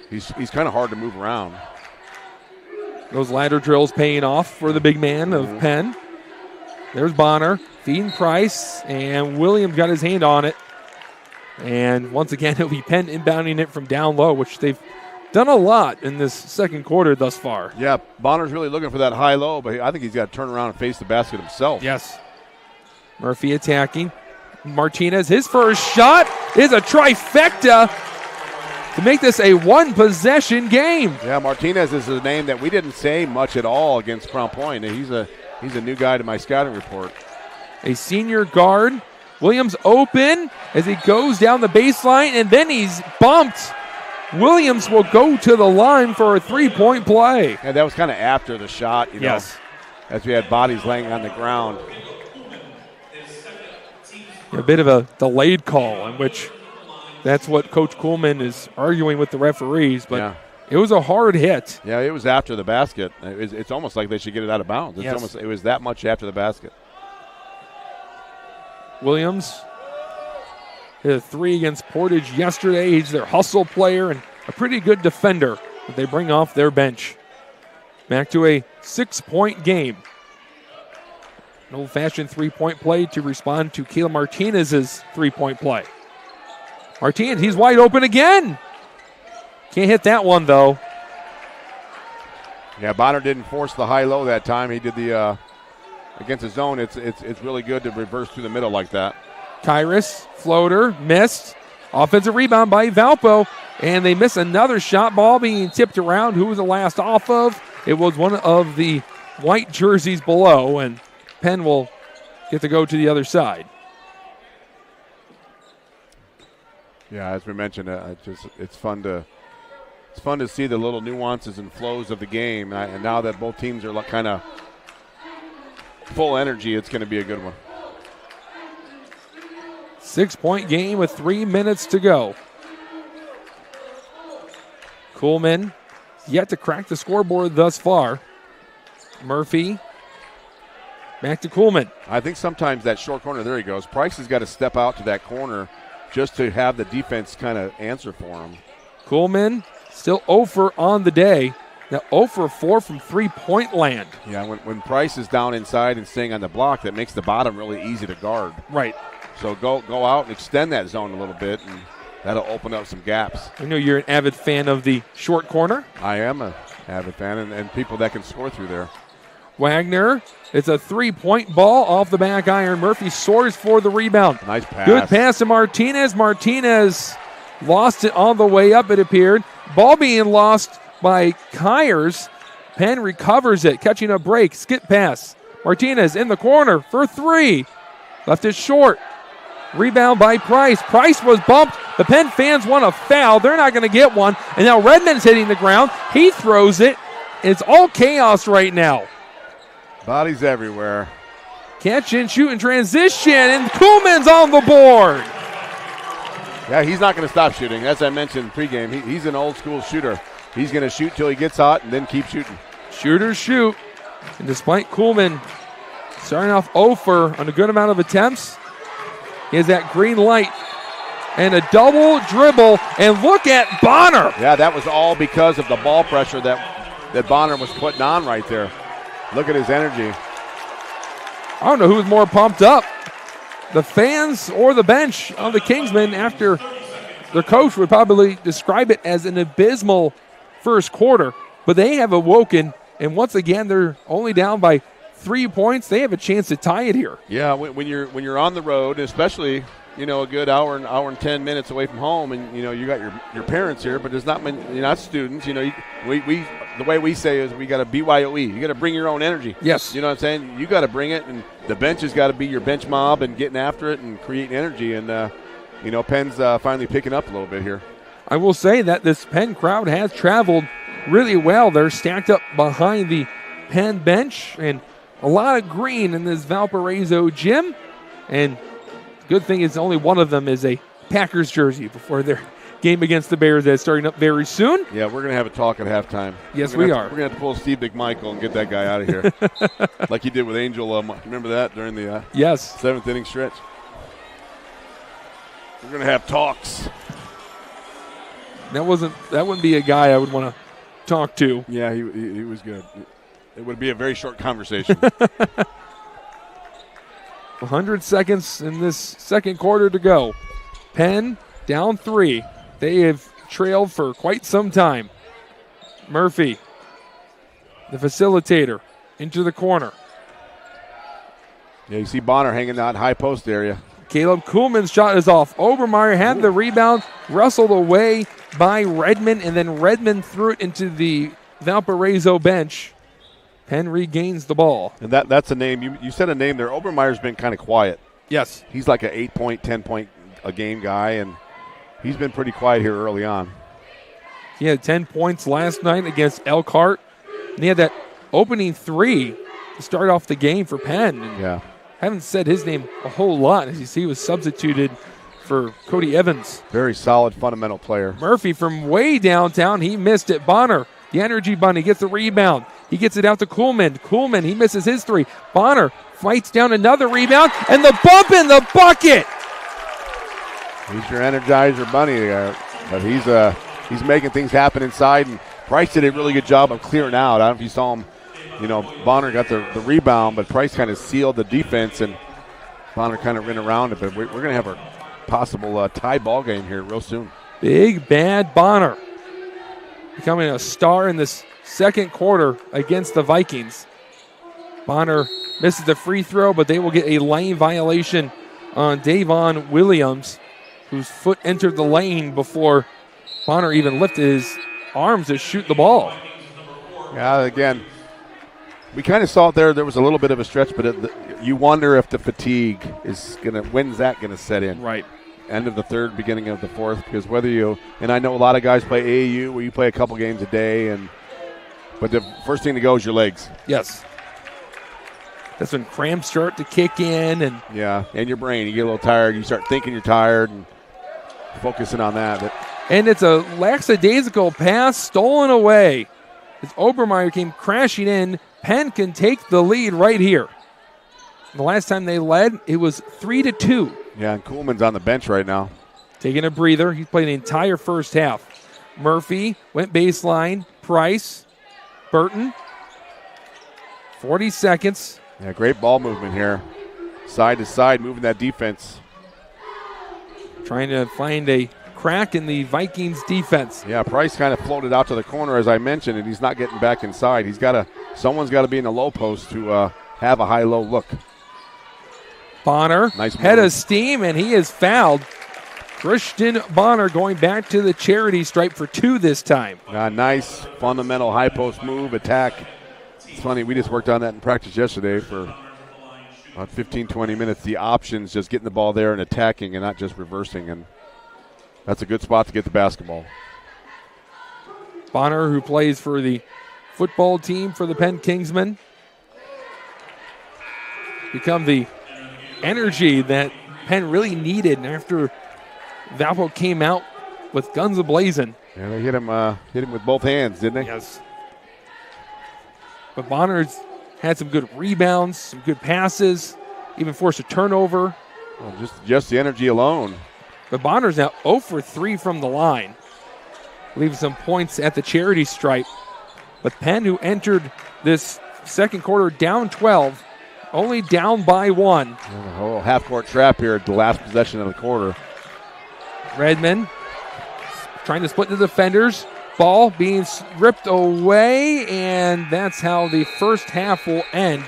he's kind of hard to move around. Those ladder drills paying off for the big man of Penn. There's Bonner feeding Price, and Williams got his hand on it. And once again, it'll be Penn inbounding it from down low, which they've done a lot in this second quarter thus far. Yeah, Bonner's really looking for that high-low, but I think he's got to turn around and face the basket himself. Yes. Murphy attacking. Martinez, his first shot is a trifecta to make this a one-possession game. Yeah, Martinez is a name that we didn't say much at all against Crown Point. He's a new guy to my scouting report. A senior guard. Williams open as he goes down the baseline, and then he's bumped. Williams will go to the line for a three-point play. And that was kind of after the shot, yes, as we had bodies laying on the ground. A bit of a delayed call, in which that's what Coach Kuhlman is arguing with the referees, but it was a hard hit. Yeah, it was after the basket. It's almost like they should get it out of bounds. It was that much after the basket. Williams hit a three against Portage yesterday. He's their hustle player and a pretty good defender that they bring off their bench. Back to a 6-point game. An old-fashioned three-point play to respond to Caleb Martinez's three-point play. Martinez, he's wide open again. Can't hit that one, though. Yeah, Bonner didn't force the high-low that time. He did the against the zone. It's really good to reverse through the middle like that. Kyrus, floater, missed. Offensive rebound by Valpo, and they miss another shot. Ball being tipped around. Who was the last off of? It was one of the white jerseys below, and Penn will get to go to the other side. Yeah, as we mentioned, it's fun to see the little nuances and flows of the game. And now that both teams are kind of full energy, it's going to be a good one. 6-point game with 3 minutes to go. Kuhlman yet to crack the scoreboard thus far. Murphy back to Kuhlman. I think sometimes that short corner, there he goes. Price has got to step out to that corner just to have the defense kind of answer for him. Kuhlman still 0 for on the day. Now 0 for 4 from three-point land. Yeah, when Price is down inside and staying on the block, that makes the bottom really easy to guard. Right. So go out and extend that zone a little bit, and that'll open up some gaps. I know you're an avid fan of the short corner. I am an avid fan, and people that can score through there. Wagner, it's a three-point ball off the back iron. Murphy soars for the rebound. Nice pass. Good pass to Martinez. Martinez lost it on the way up, it appeared. Ball being lost by Kyers. Penn recovers it, catching a break. Skip pass. Martinez in the corner for three. Left it short. Rebound by Price. Price was bumped. The Penn fans want a foul. They're not going to get one. And now Redmond's hitting the ground. He throws it. It's all chaos right now. Bodies everywhere. Catch and shoot in transition, and Kuhlman's on the board. Yeah, he's not going to stop shooting. As I mentioned pregame, he's an old-school shooter. He's going to shoot till he gets hot and then keep shooting. Shooters shoot. And despite Kuhlman starting off 0 for on a good amount of attempts, he has that green light and a double dribble. And look at Bonner. Yeah, that was all because of the ball pressure that Bonner was putting on right there. Look at his energy. I don't know who was more pumped up, the fans or the bench of the Kingsmen, after their coach would probably describe it as an abysmal first quarter. But they have awoken, and once again, they're only down by 3 points. They have a chance to tie it here. Yeah, when you're on the road, especially a good hour and 10 minutes away from home, and you got your parents here, but there's not many, you're not students. We the way we say is we got to BYOE. You got to bring your own energy. Yes. You know what I'm saying? You got to bring it, and the bench has got to be your bench mob and getting after it and creating energy. And Penn's finally picking up a little bit here. I will say that this Penn crowd has traveled really well. They're stacked up behind the Penn bench, and a lot of green in this Valparaiso gym. And good thing is only one of them is a Packers jersey before their game against the Bears that's starting up very soon. Yeah, we're going to have a talk at halftime. Yes, we are. We're going to have to pull Steve McMichael and get that guy out of here. Like he did with Angel. Remember that during the yes 7th inning stretch? We're going to have talks. That wouldn't be a guy I would want to talk to. Yeah, he was good. It would be a very short conversation. 100 seconds in this second quarter to go. Penn down 3. They have trailed for quite some time. Murphy, the facilitator, into the corner. Yeah, you see Bonner hanging out high post area. Caleb Kuhlman's shot is off. Obermeyer had the rebound, wrestled away by Redmond, and then Redmond threw it into the Valparaiso bench. Penn regains the ball. And that's a name. You said a name there. Obermeyer's been kind of quiet. Yes. He's like an 8-point, 10-point a game guy, and he's been pretty quiet here early on. He had 10 points last night against Elkhart, and he had that opening 3 to start off the game for Penn. And yeah. Haven't said his name a whole lot. As you see, he was substituted for Cody Evans. Very solid, fundamental player. Murphy from way downtown. He missed it. Bonner, the energy bunny, gets the rebound. He gets it out to Kuhlman. Kuhlman, he misses his 3. Bonner fights down another rebound, and the bump in the bucket. He's your Energizer bunny there. But he's making things happen inside, and Price did a really good job of clearing out. I don't know if you saw him. Bonner got the rebound, but Price kind of sealed the defense, and Bonner kind of ran around it. But we're going to have a possible tie ball game here real soon. Big bad Bonner becoming a star in this second quarter against the Vikings. Bonner misses the free throw, but they will get a lane violation on Davon Williams, whose foot entered the lane before Bonner even lifted his arms to shoot the ball. Yeah, again, we kind of saw it there. There was a little bit of a stretch, but you wonder if the fatigue is when's that going to set in? Right. end of the third, beginning of the fourth, because whether you, and I know a lot of guys play AAU where you play a couple games a day, but the first thing to go is your legs. Yes. That's when cramps start to kick in. And your brain. You get a little tired. You start thinking you're tired and focusing on that. And it's a lackadaisical pass stolen away. As Obermeyer came crashing in, Penn can take the lead right here. The last time they led, it was 3-2. Yeah, and Kuhlman's on the bench right now. Taking a breather. He played the entire first half. Murphy went baseline. Price. Burton. 40 seconds. Yeah, great ball movement here. Side to side, moving that defense. Trying to find a crack in the Vikings defense. Yeah, Price kind of floated out to the corner, as I mentioned, and he's not getting back inside. Someone's got to be in the low post to have a high-low look. Bonner, nice head of steam, and he is fouled. Christian Bonner going back to the charity stripe for 2 this time. Nice fundamental high post move, attack. It's funny, we just worked on that in practice yesterday for about 15, 20 minutes. The options, just getting the ball there and attacking and not just reversing, and that's a good spot to get the basketball. Bonner, who plays for the football team for the Penn Kingsmen, become the energy that Penn really needed after Valpo came out with guns a-blazing. Yeah, they hit him with both hands, didn't they? Yes. But Bonner's had some good rebounds, some good passes, even forced a turnover. Well, just the energy alone. But Bonner's now 0 for 3 from the line, leaving some points at the charity stripe. But Penn, who entered this second quarter down 12, only down by 1. A whole half-court trap here at the last possession of the quarter. Redmond trying to split the defenders. Ball being ripped away, and that's how the first half will end.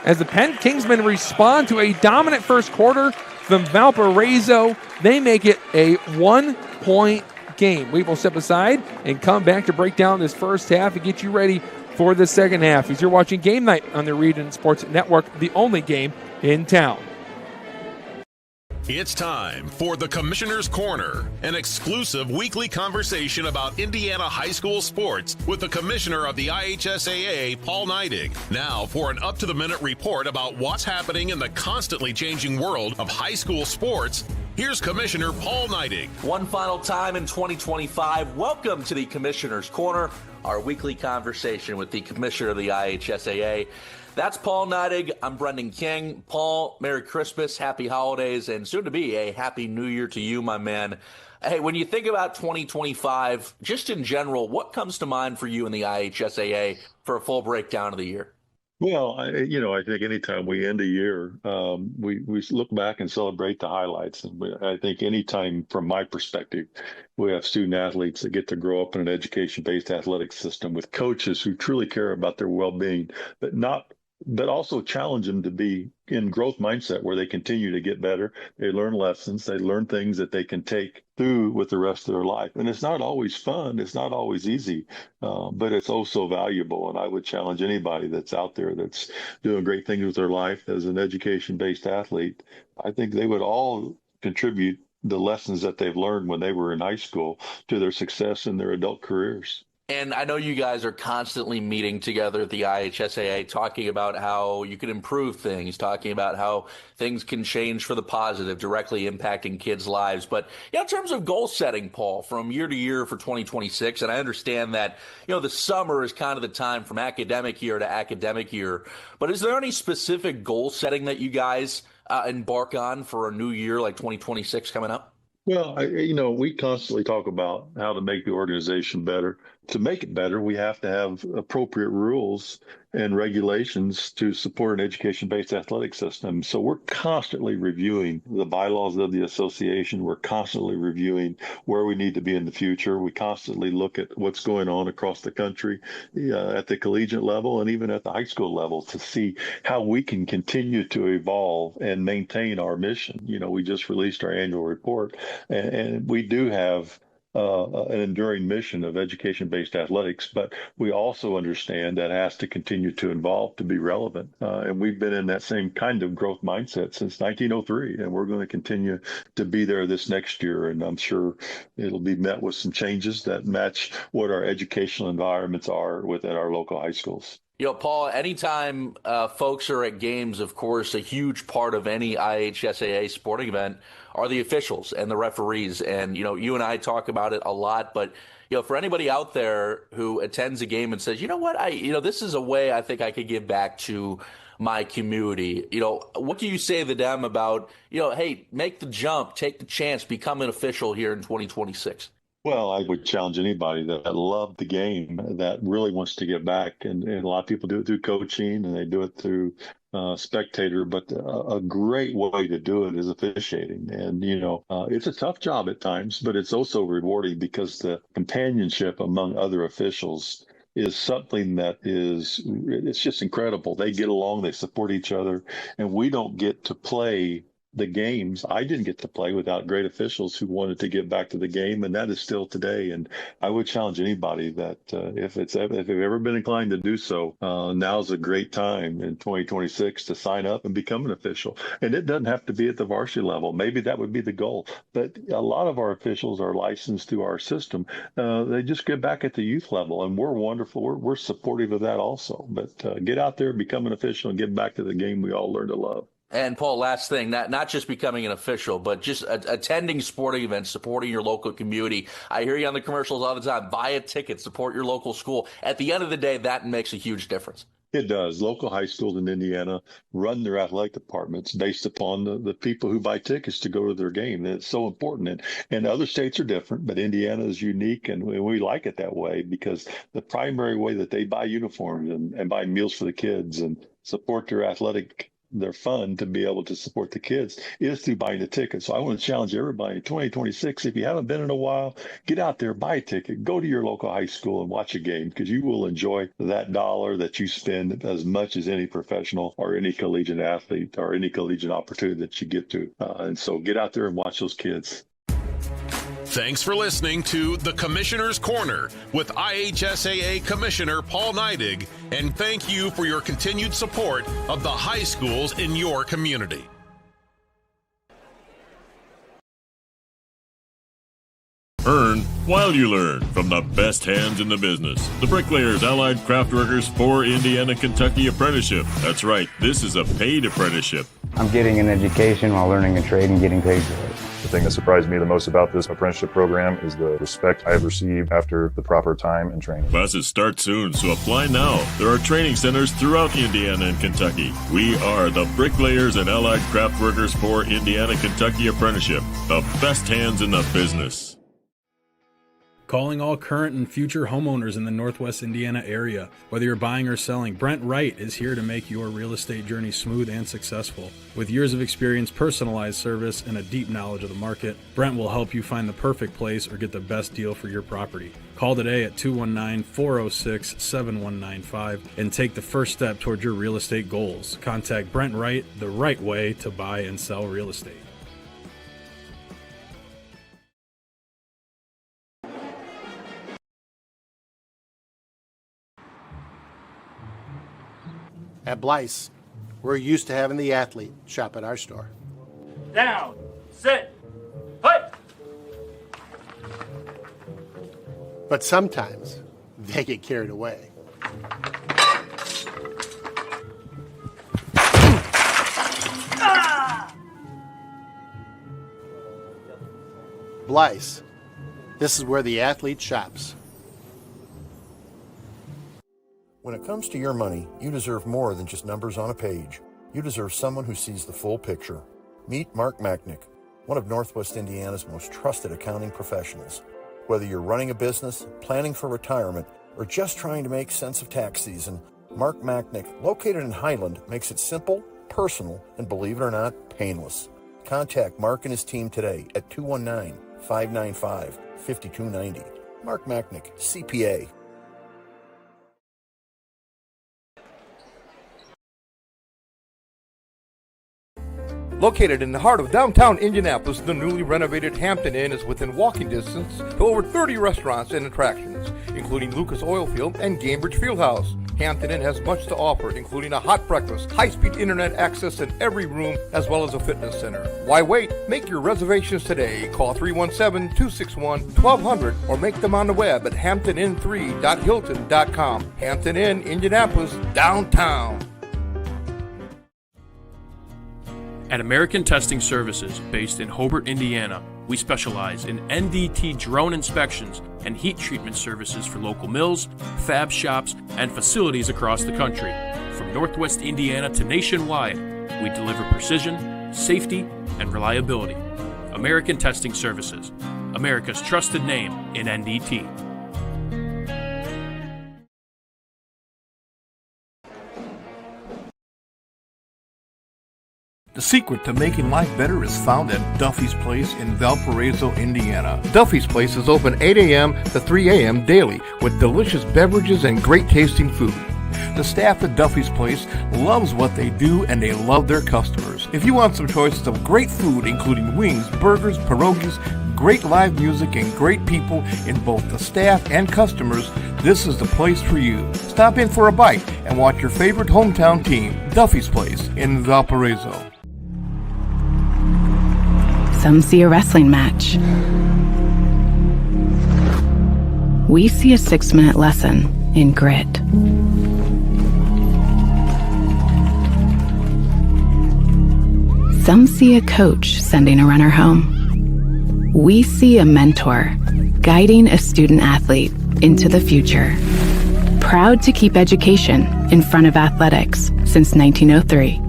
As the Penn Kingsmen respond to a dominant first quarter from Valparaiso, they make it a 1-point game. We will step aside and come back to break down this first half and get you ready for the second half. As you're watching Game Night on the Region Sports Network, the only game in town. It's time for the Commissioner's Corner, an exclusive weekly conversation about Indiana high school sports with the Commissioner of the IHSAA, Paul Neidig. Now for an up-to-the-minute report about what's happening in the constantly changing world of high school sports, here's Commissioner Paul Neidig. One final time in 2025, welcome to the Commissioner's Corner, our weekly conversation with the Commissioner of the IHSAA. That's Paul Neidig. I'm Brendan King. Paul, Merry Christmas, Happy Holidays, and soon to be a Happy New Year to you, my man. Hey, when you think about 2025, just in general, what comes to mind for you in the IHSAA for a full breakdown of the year? Well, I think anytime we end a year, we look back and celebrate the highlights. And I think anytime, from my perspective, we have student athletes that get to grow up in an education-based athletic system with coaches who truly care about their well-being, but also challenge them to be in growth mindset where they continue to get better. They learn lessons. They learn things that they can take through with the rest of their life. And it's not always fun. It's not always easy, but it's also valuable. And I would challenge anybody that's out there that's doing great things with their life as an education-based athlete. I think they would all contribute the lessons that they've learned when they were in high school to their success in their adult careers. And I know you guys are constantly meeting together at the IHSAA, talking about how you can improve things, talking about how things can change for the positive, directly impacting kids' lives. But in terms of goal setting, Paul, from year to year for 2026, and I understand that, the summer is kind of the time from academic year to academic year. But is there any specific goal setting that you guys embark on for a new year like 2026 coming up? Well, we constantly talk about how to make the organization better. To make it better, we have to have appropriate rules and regulations to support an education-based athletic system. So we're constantly reviewing the bylaws of the association. We're constantly reviewing where we need to be in the future. We constantly look at what's going on across the country at the collegiate level and even at the high school level to see how we can continue to evolve and maintain our mission. We just released our annual report, and we do have an enduring mission of education-based athletics, but we also understand that has to continue to evolve to be relevant. And we've been in that same kind of growth mindset since 1903, and we're going to continue to be there this next year. And I'm sure it'll be met with some changes that match what our educational environments are within our local high schools. Paul, anytime folks are at games, of course, a huge part of any IHSAA sporting event are the officials and the referees. And, you and I talk about it a lot, but, for anybody out there who attends a game and says, you know what, this is a way I think I could give back to my community. What do you say to them about, hey, make the jump, take the chance, become an official here in 2026? Well, I would challenge anybody that loved the game, that really wants to get back. And a lot of people do it through coaching and they do it through spectator, but a great way to do it is officiating. And, it's a tough job at times, but it's also rewarding because the companionship among other officials is something that it's just incredible. They get along, they support each other, and we don't get to play the games. I didn't get to play without great officials who wanted to get back to the game, and that is still today. And I would challenge anybody that if they've ever been inclined to do so, now's a great time in 2026 to sign up and become an official. And it doesn't have to be at the varsity level. Maybe that would be the goal. But a lot of our officials are licensed through our system. They just get back at the youth level, and we're wonderful. We're supportive of that also. But get out there, become an official, and get back to the game we all learn to love. And Paul, last thing, not just becoming an official, but just attending sporting events, supporting your local community. I hear you on the commercials all the time. Buy a ticket, support your local school. At the end of the day, that makes a huge difference. It does. Local high schools in Indiana run their athletic departments based upon the people who buy tickets to go to their game. And it's so important. And other states are different, but Indiana is unique, and we like it that way because the primary way that they buy uniforms and buy meals for the kids and support their fun to be able to support the kids is through buying a ticket. So I want to challenge everybody in 2026, if you haven't been in a while, get out there, buy a ticket, go to your local high school and watch a game because you will enjoy that dollar that you spend as much as any professional or any collegiate athlete or any collegiate opportunity that you get to. And so get out there and watch those kids. Thanks for listening to The Commissioner's Corner with IHSAA Commissioner Paul Neidig, and thank you for your continued support of the high schools in your community. Earn while you learn from the best hands in the business. The Bricklayers Allied Craft Workers for Indiana Kentucky Apprenticeship. That's right, this is a paid apprenticeship. I'm getting an education while learning a trade and getting paid for it. The thing that surprised me the most about this apprenticeship program is the respect I've received after the proper time and training. Classes start soon, so apply now. There are training centers throughout Indiana and Kentucky. We are the Bricklayers and Allied Craft Workers for Indiana Kentucky Apprenticeship, the best hands in the business. Calling all current and future homeowners in the Northwest Indiana area. Whether you're buying or selling, Brent Wright is here to make your real estate journey smooth and successful. With years of experience, personalized service, and a deep knowledge of the market, Brent will help you find the perfect place or get the best deal for your property. Call today at 219-406-7195 and take the first step towards your real estate goals. Contact Brent Wright, the right way to buy and sell real estate. At Blyce, we're used to having the athlete shop at our store. Down, sit, put. But sometimes they get carried away. Blyce, this is where the athlete shops. When it comes to your money, you deserve more than just numbers on a page. You deserve someone who sees the full picture. Meet Mark Machnick, one of Northwest Indiana's most trusted accounting professionals. Whether you're running a business, planning for retirement, or just trying to make sense of tax season, Mark Machnick, located in Highland, makes it simple, personal, and believe it or not, painless. Contact Mark and his team today at 219-595-5290. Mark Machnick, CPA. Located in the heart of downtown Indianapolis, the newly renovated Hampton Inn is within walking distance to over 30 restaurants and attractions, including Lucas Oilfield and Cambridge Fieldhouse. Hampton Inn has much to offer, including a hot breakfast, high-speed internet access in every room, as well as a fitness center. Why wait? Make your reservations today. Call 317-261-1200 or make them on the web at hamptonin3.hilton.com. Hampton Inn, Indianapolis, downtown. At American Testing Services, based in Hobart, Indiana, we specialize in NDT drone inspections and heat treatment services for local mills, fab shops, and facilities across the country. From Northwest Indiana to nationwide, we deliver precision, safety, and reliability. American Testing Services, America's trusted name in NDT. The secret to making life better is found at Duffy's Place in Valparaiso, Indiana. Duffy's Place is open 8 a.m. to 3 a.m. daily with delicious beverages and great tasting food. The staff at Duffy's Place loves what they do and they love their customers. If you want some choices of great food including wings, burgers, pierogies, great live music, and great people in both the staff and customers, this is the place for you. Stop in for a bite and watch your favorite hometown team, Duffy's Place in Valparaiso. Some see a wrestling match. We see a 6-minute lesson in grit. Some see a coach sending a runner home. We see a mentor guiding a student athlete into the future. Proud to keep education in front of athletics since 1903.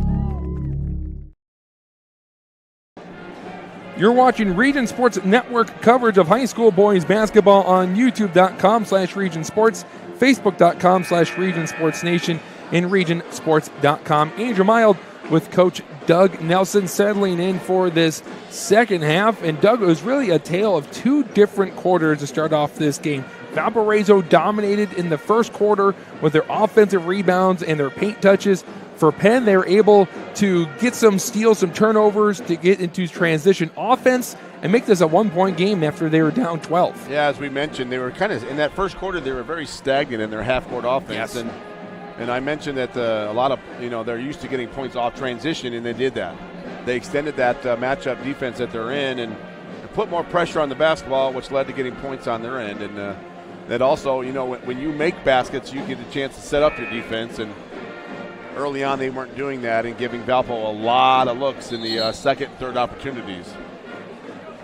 You're watching Region Sports Network coverage of high school boys basketball on youtube.com/Region Sports, facebook.com/Region Sports Nation, and regionsports.com. Andrew Mild with Coach Doug Nelson settling in for this second half. And Doug, it was really a tale of two different quarters to start off this game. Valparaiso dominated in the first quarter with their offensive rebounds and their paint touches. For Penn, they were able to get some steals, some turnovers to get into transition offense and make this a one-point game after they were down 12. Yeah, as we mentioned, they were kind of, in that first quarter, they were very stagnant in their half-court offense. Yes. And I mentioned that a lot of, they're used to getting points off transition, and they did that. They extended that matchup defense that they're in and put more pressure on the basketball, which led to getting points on their end. And that also, when you make baskets, you get a chance to set up your defense. And early on, they weren't doing that and giving Valpo a lot of looks in the second, third opportunities.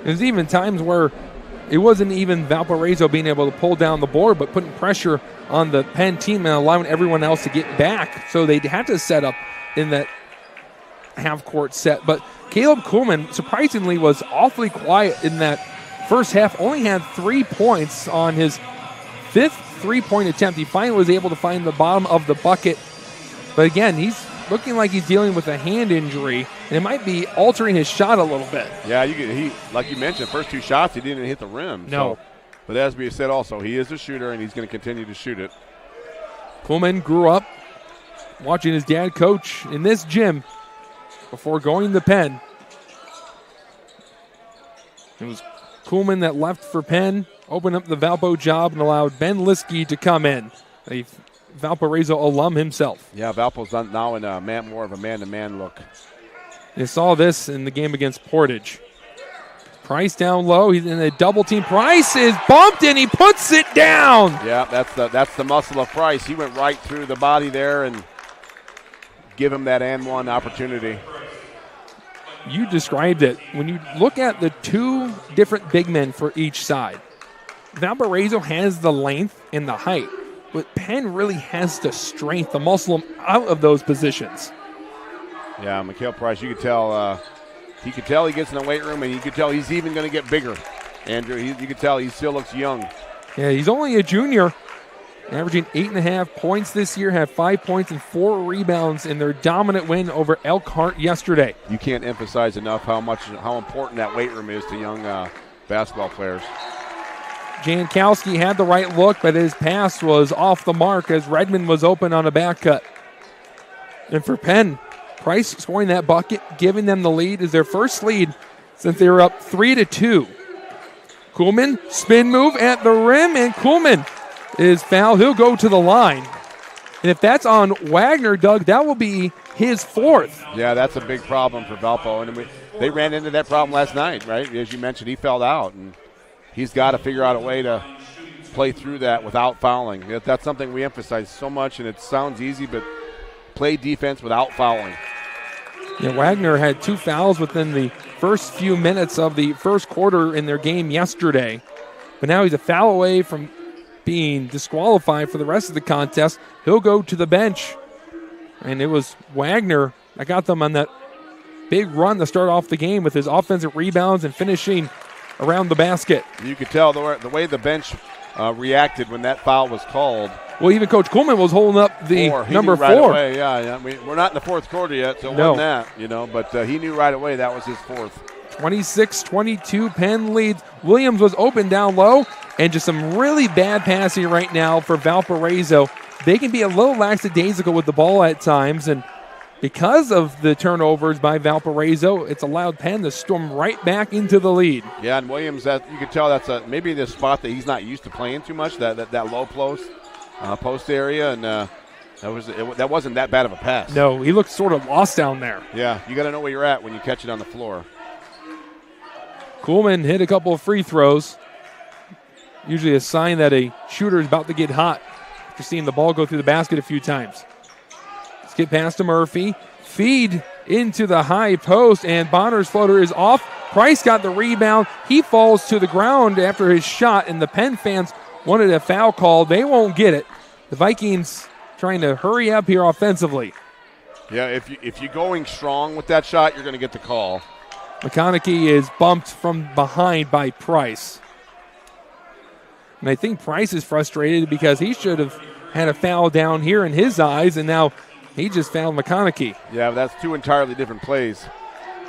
There's even times where it wasn't even Valparaiso being able to pull down the board, but putting pressure on the Penn team and allowing everyone else to get back. So they'd have to set up in that half-court set. But Caleb Kuhlman, surprisingly, was awfully quiet in that first half. Only had 3 points on his fifth three-point attempt. He finally was able to find the bottom of the bucket. But again, he's looking like he's dealing with a hand injury, and it might be altering his shot a little bit. Yeah, he like you mentioned, first two shots, he didn't even hit the rim. No. So, but as we said also, he is a shooter, and he's going to continue to shoot it. Kuhlman grew up watching his dad coach in this gym before going to Penn. It was Kuhlman that left for Penn, opened up the Valpo job, and allowed Ben Liskey to come in, a Valparaiso alum himself. Yeah, Valpo's now in more of a man-to-man look. You saw this in the game against Portage. Price down low. He's in a double team. Price is bumped and he puts it down. Yeah, that's the muscle of Price. He went right through the body there and give him that and one opportunity. You described it. When you look at the two different big men for each side, Valparaiso has the length and the height, but Penn really has the strength to muscle him out of those positions. Yeah, Mikhail Price, you could tell he gets in the weight room, and you could tell he's even going to get bigger. Andrew, you could tell he still looks young. Yeah, he's only a junior, averaging 8.5 points this year, had 5 points and 4 rebounds in their dominant win over Elkhart yesterday. You can't emphasize enough how important that weight room is to young basketball players. Jankowski had the right look, but his pass was off the mark as Redmond was open on a back cut. And for Penn, Price scoring that bucket, giving them the lead, is their first lead since they were up 3-2. Kuhlman, spin move at the rim, and Kuhlman is fouled. He'll go to the line. And if that's on Wagner, Doug, that will be his fourth. Yeah, that's a big problem for Valpo. And they ran into that problem last night, right? As you mentioned, he fouled out, and he's got to figure out a way to play through that without fouling. That's something we emphasize so much, and it sounds easy, but play defense without fouling. Yeah, Wagner had 2 fouls within the first few minutes of the first quarter in their game yesterday. But now he's a foul away from being disqualified for the rest of the contest. He'll go to the bench. And it was Wagner that got them on that big run to start off the game with his offensive rebounds and finishing around the basket. You could tell the way the bench reacted when that foul was called. Well, even Coach Kuhlman was holding up the number 4. Right away, yeah. We're not in the fourth quarter yet, so it wasn't that, but he knew right away that was his fourth. 26-22, Penn leads. Williams was open down low, and just some really bad passing right now for Valparaiso. They can be a little lackadaisical with the ball at times, and because of the turnovers by Valparaiso, it's allowed Penn to storm right back into the lead. Yeah, and Williams, that you can tell that's maybe the spot that he's not used to playing too much, that low post area, and that wasn't that bad of a pass. No, he looked sort of lost down there. Yeah, you got to know where you're at when you catch it on the floor. Kuhlman hit a couple of free throws. Usually a sign that a shooter is about to get hot after seeing the ball go through the basket a few times. Let's get past to Murphy. Feed into the high post, and Bonner's floater is off. Price got the rebound. He falls to the ground after his shot, and the Penn fans wanted a foul call. They won't get it. The Vikings trying to hurry up here offensively. Yeah, if you're going strong with that shot, you're going to get the call. McConaughey is bumped from behind by Price. And I think Price is frustrated because he should have had a foul down here in his eyes, and now he just fouled McConaughey. Yeah, that's 2 entirely different plays.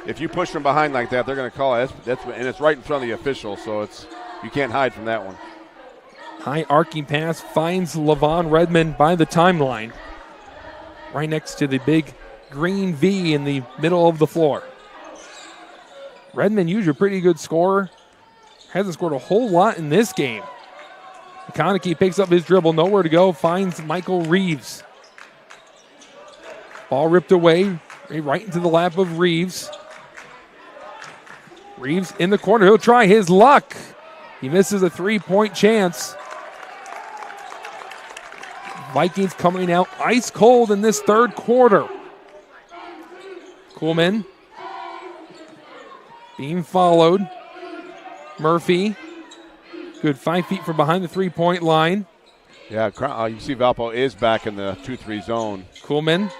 If you push from behind like that, they're going to call it. And it's right in front of the official, so you can't hide from that one. High arcing pass finds Levon Redmond by the timeline, right next to the big green V in the middle of the floor. Redmond, usually a pretty good scorer, hasn't scored a whole lot in this game. McConaughey picks up his dribble, nowhere to go, finds Michael Reeves. Ball ripped away, right into the lap of Reeves. Reeves in the corner, he'll try his luck. He misses a 3-point chance. Vikings coming out ice cold in this third quarter. Kuhlman being followed. Murphy, good 5 feet from behind the 3-point line. Yeah, you see Valpo is back in the 2-3 zone. Kuhlman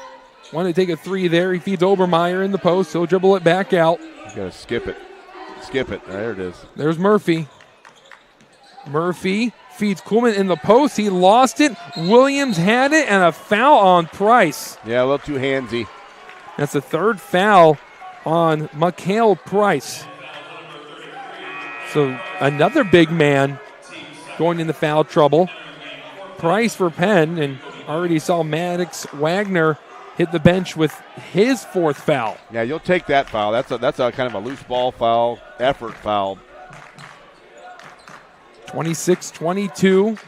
wanted to take a 3 there. He feeds Obermeyer in the post. He'll dribble it back out. You got to skip it. Skip it. There it is. There's Murphy. Murphy feeds Kuhlman in the post. He lost it. Williams had it, and a foul on Price. Yeah, a little too handsy. That's the third foul on Mikhail Price. So another big man going into foul trouble. Price for Penn, and already saw Maddox Wagner hit the bench with his 4th foul. Yeah, you'll take that foul. That's a kind of a loose ball foul, effort foul. 26-22.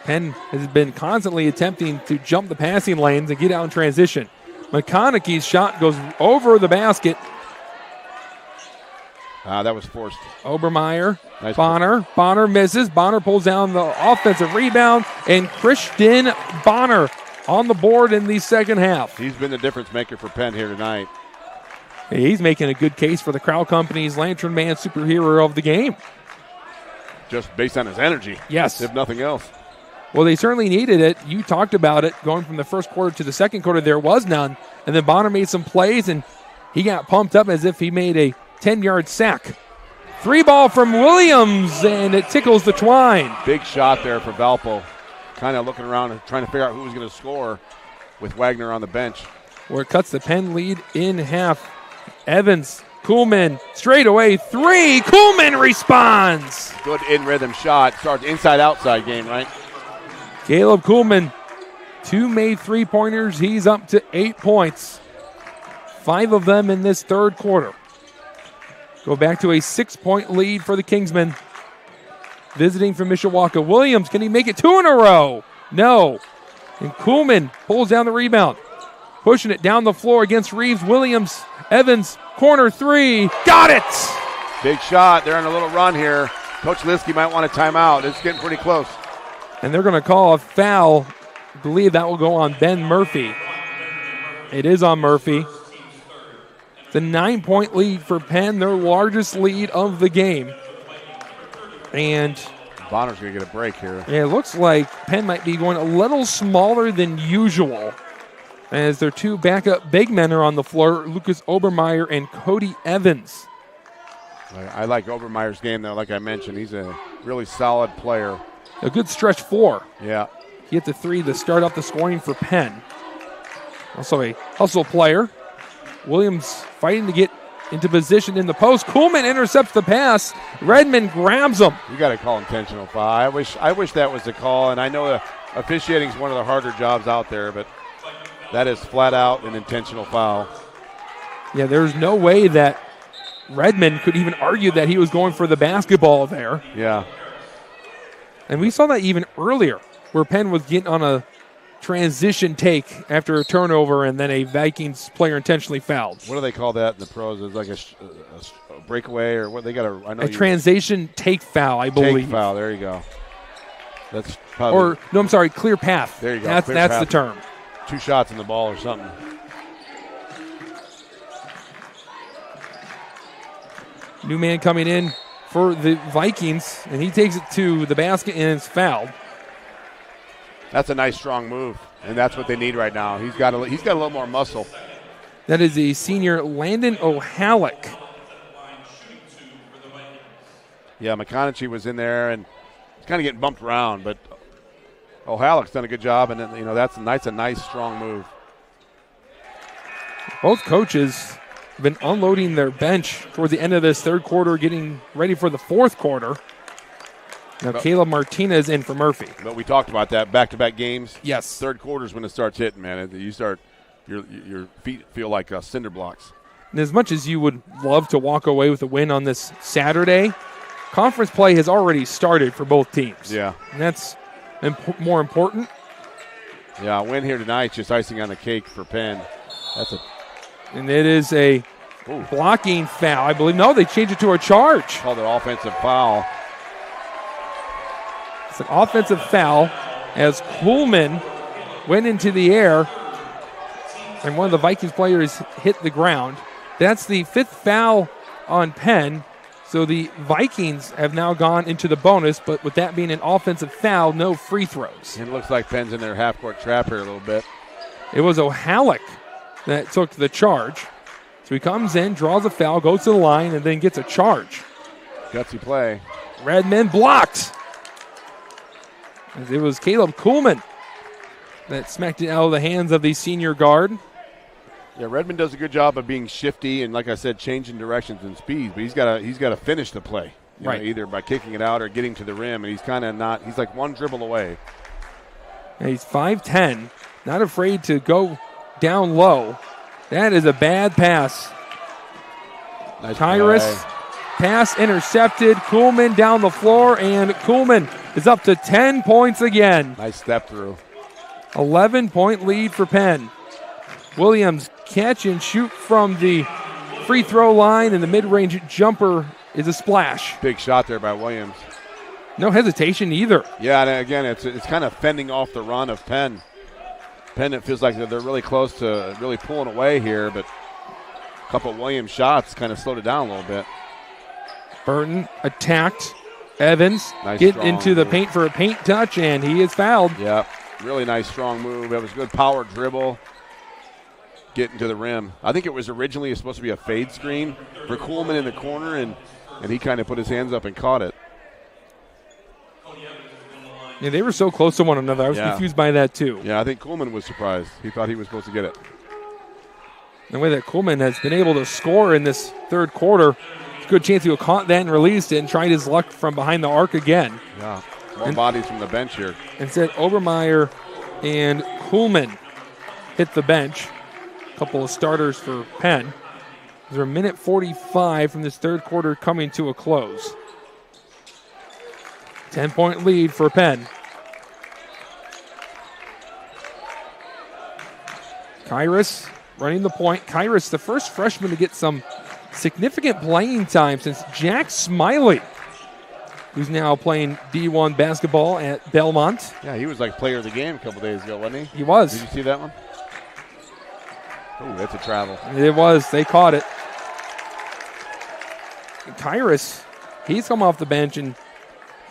Penn has been constantly attempting to jump the passing lanes and get out in transition. McConaughey's shot goes over the basket. That was forced. Obermeyer, Nice. Bonner misses. Bonner pulls down the offensive rebound, and Christian Bonner on the board in the second half. He's been the difference maker for Penn here tonight. He's making a good case for the Crow Company's Lantern Man superhero of the game. Just based on his energy. Yes. If nothing else. Well, they certainly needed it. You talked about it. Going from the first quarter to the second quarter, there was none. And then Bonner made some plays, and he got pumped up as if he made a 10-yard sack. 3 ball from Williams, and it tickles the twine. Big shot there for Valpo. Kind of looking around and trying to figure out who was going to score with Wagner on the bench. Where it cuts the Penn lead in half. Evans, Kuhlman, straight away 3. Kuhlman responds. Good in-rhythm shot. Starts inside-outside game, right? Caleb Kuhlman 2 made three-pointers. He's up to 8 points. 5 of them in this third quarter. Go back to a 6-point lead for the Kingsmen. Visiting from Mishawaka. Williams, can he make it 2 in a row? No. And Kuhlman pulls down the rebound. Pushing it down the floor against Reeves. Williams, Evans, corner 3. Got it! Big shot. They're on a little run here. Coach Liskey might want a timeout. It's getting pretty close. And they're going to call a foul. I believe that will go on Ben Murphy. It is on Murphy. It's a 9-point lead for Penn, their largest lead of the game. And Bonner's going to get a break here. Yeah, it looks like Penn might be going a little smaller than usual as their 2 backup big men are on the floor, Lucas Obermeyer and Cody Evans. I like Obermeyer's game, though, like I mentioned. He's a really solid player. A good stretch 4. Yeah. He hit the 3 to start off the scoring for Penn. Also a hustle player. Williams fighting to get into position in the post. Kuhlman intercepts the pass. Redmond grabs him. You got to call intentional foul. I wish that was the call, and I know officiating is one of the harder jobs out there, but that is flat out an intentional foul. Yeah, there's no way that Redmond could even argue that he was going for the basketball there. Yeah. And we saw that even earlier where Penn was getting on a transition take after a turnover and then a Vikings player intentionally fouled. What do they call that in the pros? It's like a breakaway or what? They got a transition take foul, I believe. Take foul. There you go. That's probably. Or no, I'm sorry, clear path. There you go. That's path. the term. 2 shots in the ball or something. New man coming in for the Vikings, and he takes it to the basket and it's fouled. That's a nice, strong move, and that's what they need right now. He's got a little more muscle. That is the senior Landon O'Halleck. Yeah, McConaughey was in there, and he's kind of getting bumped around, but O'Halleck's done a good job, and that's a nice, strong move. Both coaches have been unloading their bench toward the end of this third quarter, getting ready for the fourth quarter. Now Caleb Martinez in for Murphy. But we talked about that back-to-back games. Yes. Third quarter's when it starts hitting, man. Your feet feel like cinder blocks. And as much as you would love to walk away with a win on this Saturday, conference play has already started for both teams. Yeah. And that's more important. Yeah, a win here tonight, just icing on the cake for Penn. And it is a blocking foul, I believe. No, they changed it to a charge. Called an offensive foul. It's an offensive foul as Kuhlman went into the air and one of the Vikings players hit the ground. That's the 5th foul on Penn. So the Vikings have now gone into the bonus, but with that being an offensive foul, no free throws. It looks like Penn's in their half-court trap here a little bit. It was O'Halleck that took the charge. So he comes in, draws a foul, goes to the line, and then gets a charge. Gutsy play. Redmond blocked. It was Caleb Kuhlman that smacked it out of the hands of the senior guard. Yeah, Redmond does a good job of being shifty and, like I said, changing directions and speeds. But he's got to finish the play, right? Either by kicking it out or getting to the rim. And he's kind of not. He's like one dribble away. Yeah, he's 5'10", not afraid to go down low. That is a bad pass. Nice Tyrus play. Pass intercepted. Kuhlman down the floor, and Kuhlman is up to 10 points again. Nice step through. 11-point lead for Penn. Williams catch and shoot from the free throw line, and the mid-range jumper is a splash. Big shot there by Williams. No hesitation either. Yeah, and again, it's kind of fending off the run of Penn. Penn, it feels like they're really close to really pulling away here, but a couple of Williams shots kind of slowed it down a little bit. Burton attacked. Evans nice get into the paint for a paint touch, and he is fouled. Yeah, really nice strong move. That was a good power dribble. Getting to the rim. I think it was originally supposed to be a fade screen for Kuhlman in the corner, and he kind of put his hands up and caught it. Yeah, they were so close to one another. I was confused by that too. Yeah, I think Kuhlman was surprised. He thought he was supposed to get it. The way that Kuhlman has been able to score in this third quarter, it's a good chance he'll caught that and released it and tried his luck from behind the arc again. Yeah, more bodies from the bench here. Instead, Obermeyer and Kuhlman hit the bench. A couple of starters for Penn. There's a minute 45 from this third quarter coming to a close. 10-point lead for Penn. Kyrus running the point. Kyrus, the first freshman to get some significant playing time since Jack Smiley, who's now playing D1 basketball at Belmont. Yeah, he was like player of the game a couple days ago, wasn't he? He was. Did you see that one? Oh, that's a travel. It was. They caught it. Kyrus, he's come off the bench, and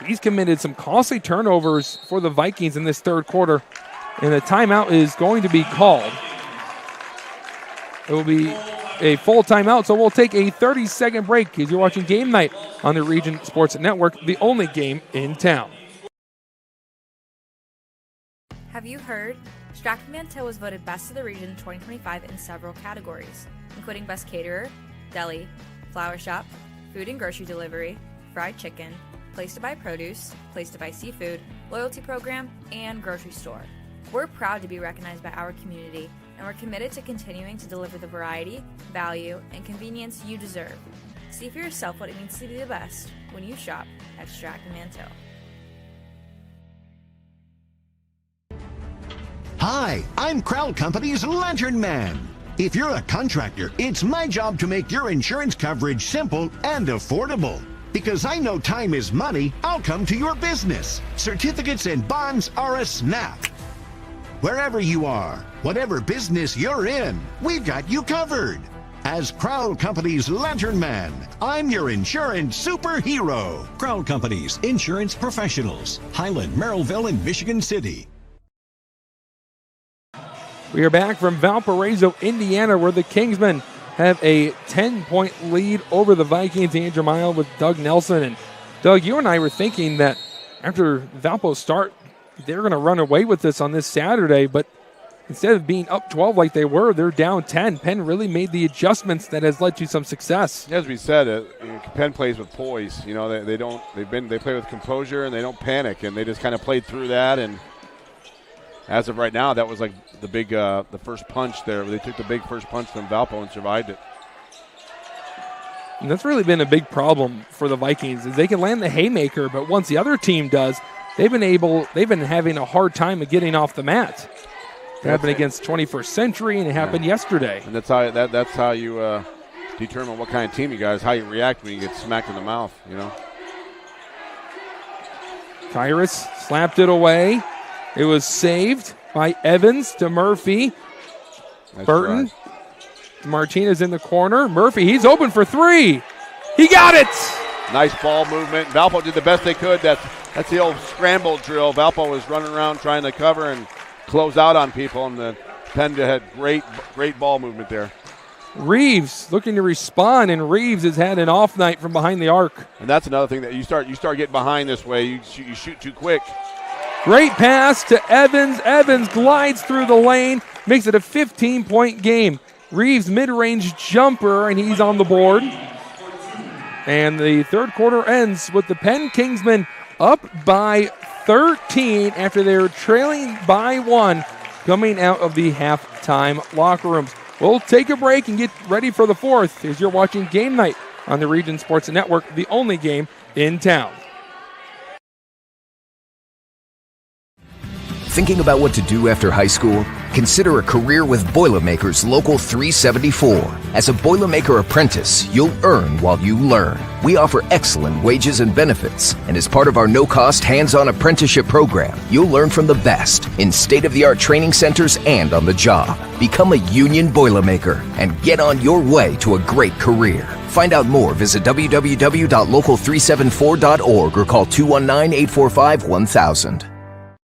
he's committed some costly turnovers for the Vikings in this third quarter, and a timeout is going to be called. It will be a full timeout, so we'll take a 30-second break as you're watching Game Night on the Region Sports Network, the only game in town. Have you heard? Stratton-Manteau was voted Best of the Region 2025 in several categories, including Best Caterer, Deli, Flower Shop, Food and Grocery Delivery, Fried Chicken, Place to Buy Produce, Place to Buy Seafood, Loyalty Program, and Grocery Store. We're proud to be recognized by our community, and we're committed to continuing to deliver the variety, value, and convenience you deserve. See for yourself what it means to be the best when you shop at Stratton-Manteau. Hi, I'm Crowd Company's Lantern Man. If you're a contractor, it's my job to make your insurance coverage simple and affordable. Because I know time is money, I'll come to your business. Certificates and bonds are a snap. Wherever you are, whatever business you're in, we've got you covered. As Crowd Company's Lantern Man, I'm your insurance superhero. Crowd Company's insurance professionals. Highland, Merrillville, and Michigan City. We are back from Valparaiso, Indiana, where the Kingsmen have a 10-point lead over the Vikings. Andrew Mile with Doug Nelson. And Doug, you and I were thinking that after Valpo's start, they're going to run away with this on this Saturday, but instead of being up 12 like they were, they're down 10. Penn really made the adjustments that has led to some success. As we said, Penn plays with poise. You know, they play with composure and they don't panic, and they just kind of played through that. And as of right now, that was like the first punch there. They took the big first punch from Valpo and survived it. And that's really been a big problem for the Vikings, is they can land the haymaker, but once the other team does, they've been having a hard time of getting off the mat. It happened against 21st Century, and it happened yesterday. And that's how you determine what kind of team you got, is how you react when you get smacked in the mouth, you know. Kyrus slapped it away. It was saved by Evans to Murphy. Nice Burton. drive. Martinez in the corner. Murphy, he's open for three. He got it! Nice ball movement. Valpo did the best they could. That's the old scramble drill. Valpo was running around trying to cover and close out on people, and the Penn had great ball movement there. Reeves looking to respond, and Reeves has had an off night from behind the arc. And that's another thing that you start getting behind this way. You shoot too quick. Great pass to Evans. Evans glides through the lane, makes it a 15-point game. Reeves mid-range jumper, and he's on the board. And the third quarter ends with the Penn Kingsmen up by 13 after they were trailing by 1 coming out of the halftime locker rooms. We'll take a break and get ready for the fourth as you're watching Game Night on the Region Sports Network, the only game in town. Thinking about what to do after high school? Consider a career with Boilermakers Local 374. As a Boilermaker apprentice, you'll earn while you learn. We offer excellent wages and benefits, and as part of our no-cost hands-on apprenticeship program, you'll learn from the best in state-of-the-art training centers and on the job. Become a union Boilermaker and get on your way to a great career. Find out more, visit www.local374.org or call 219-845-1000.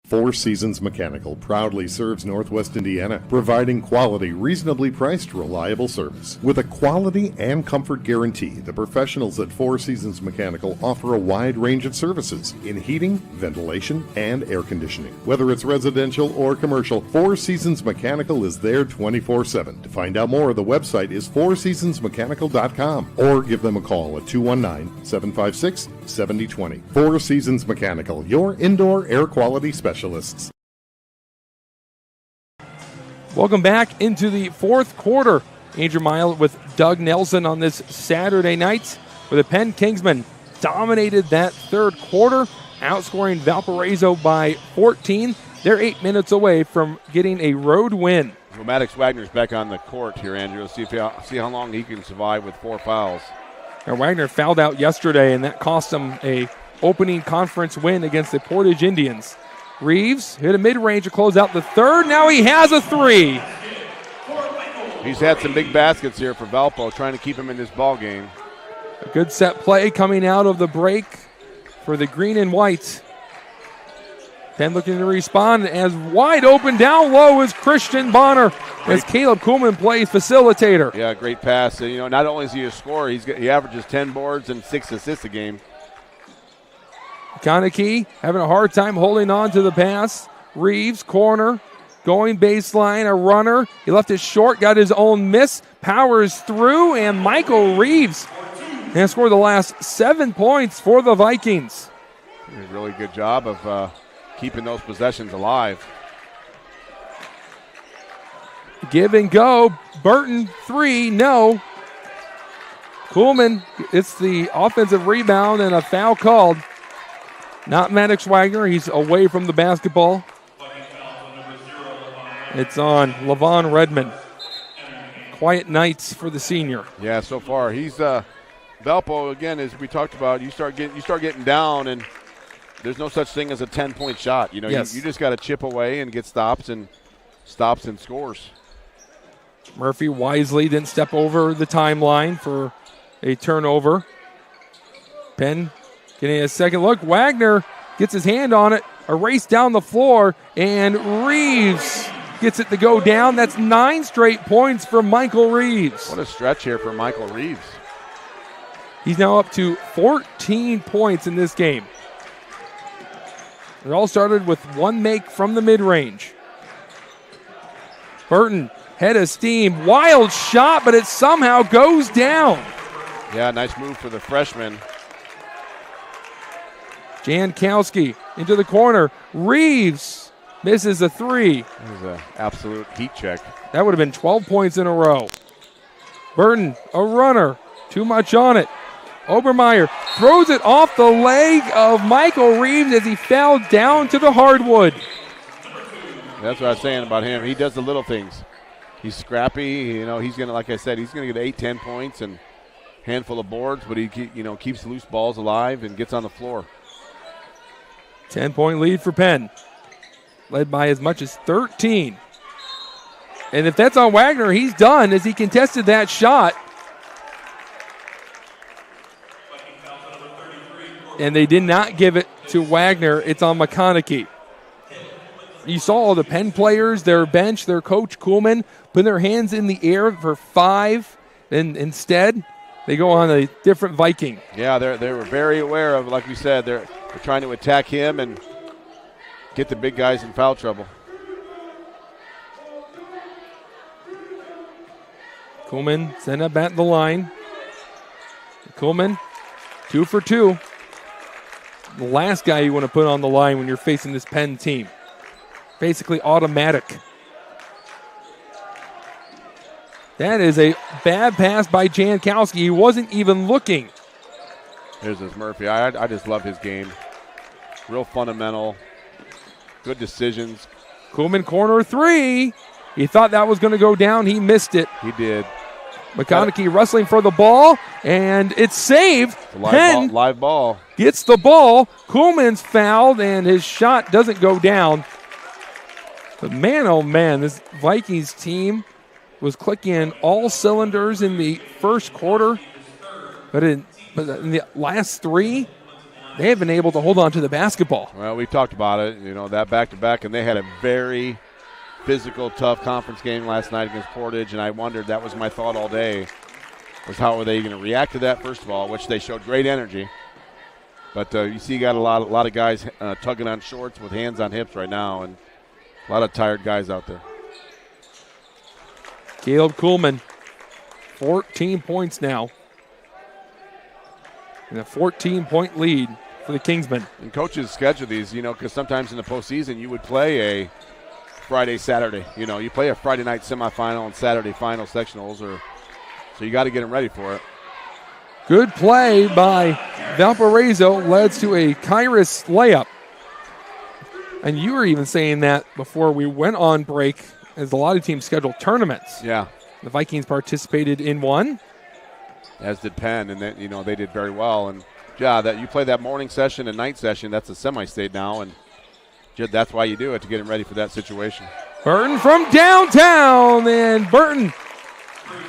Four Seasons Mechanical proudly serves Northwest Indiana, providing quality, reasonably priced, reliable service. With a quality and comfort guarantee, the professionals at Four Seasons Mechanical offer a wide range of services in heating, ventilation, and air conditioning. Whether it's residential or commercial, Four Seasons Mechanical is there 24/7. To find out more, the website is fourseasonsmechanical.com or give them a call at 219-756-7020. Four Seasons Mechanical, your indoor air quality specialists. Welcome back into the fourth quarter. Andrew Mile with Doug Nelson on this Saturday night, where the Penn Kingsmen dominated that third quarter, outscoring Valparaiso by 14. They're 8 minutes away from getting a road win. Well, Maddox Wagner's back on the court here, Andrew. Let's see how long he can survive with 4 fouls. Now, Wagner fouled out yesterday, and that cost him a opening conference win against the Portage Indians. Reeves hit a mid-range to close out the third. Now he has a 3. He's had some big baskets here for Valpo, trying to keep him in this ball game. A good set play coming out of the break for the green and white. Penn looking to respond as wide open down low is Christian Bonner as Caleb Kuhlman plays facilitator. Yeah, great pass. And, not only is he a scorer, he averages 10 boards and 6 assists a game. Konecki having a hard time holding on to the pass. Reeves, corner, going baseline, a runner. He left it short, got his own miss, powers through, and Michael Reeves has scored the last 7 points for the Vikings. A really good job of keeping those possessions alive. Give and go. Burton, 3, no. Kuhlman, it's the offensive rebound and a foul called. Not Maddox Wagner. He's away from the basketball. It's on Levon Redmond. Quiet nights for the senior. Yeah, so far he's Valpo again. As we talked about, you start getting down, and there's no such thing as a 10-point shot. Yes. You just got to chip away and get stops and scores. Murphy wisely didn't step over the timeline for a turnover. Penn getting a second look. Wagner gets his hand on it. A race down the floor, and Reeves gets it to go down. That's 9 straight points from Michael Reeves. What a stretch here for Michael Reeves. He's now up to 14 points in this game. It all started with 1 make from the mid-range. Burton, head of steam. Wild shot, but it somehow goes down. Yeah, nice move for the freshman. Jankowski into the corner. Reeves misses a 3. That was an absolute heat check. That would have been 12 points in a row. Burton, a runner. Too much on it. Obermeyer throws it off the leg of Michael Reeves as he fell down to the hardwood. That's what I was saying about him. He does the little things. He's scrappy. He's going to, like I said, he's going to get 8-10 points and a handful of boards, but he keeps loose balls alive and gets on the floor. 10-point lead for Penn. Led by as much as 13. And if that's on Wagner, he's done as he contested that shot. And they did not give it to Wagner. It's on McConaughey. You saw all the Penn players, their bench, their coach Kuhlman, putting their hands in the air for 5. And instead, they go on a different Viking. Yeah, they were very aware of, like we said, they're trying to attack him and get the big guys in foul trouble. Kuhlman sent up at the line. Kuhlman, 2 for 2. The last guy you want to put on the line when you're facing this Penn team. Basically automatic. That is a bad pass by Jankowski. He wasn't even looking. Here's this Murphy. I just love his game. Real fundamental. Good decisions. Kuhlman corner 3. He thought that was going to go down. He missed it. He did. McConaughey wrestling for the ball, and it's saved. It's a live ball. Gets the ball. Kuhlman's fouled, and his shot doesn't go down. But man, oh man, this Vikings team was clicking in all cylinders in the first quarter. But in the last 3, they have been able to hold on to the basketball. Well, we talked about it, that back-to-back, and they had a very physical, tough conference game last night against Portage, and I wondered, that was my thought all day, was how are they going to react to that, first of all, which they showed great energy. But you see you got a lot of guys tugging on shorts with hands on hips right now, and a lot of tired guys out there. Caleb Kuhlman, 14 points now. And a 14-point lead for the Kingsmen. And coaches schedule these, because sometimes in the postseason you would play a Friday, Saturday. You know, you play a Friday night semifinal and Saturday final sectionals, so you got to get them ready for it. Good play by Valparaiso led to a Kairos layup. And you were even saying that before we went on break, as a lot of teams schedule tournaments. Yeah. The Vikings participated in one. As did Penn, and then, you know, they did very well. And yeah, that you play that morning session and night session, that's a semi-state now, and that's why you do it, to get them ready for that situation. Burton from downtown, and Burton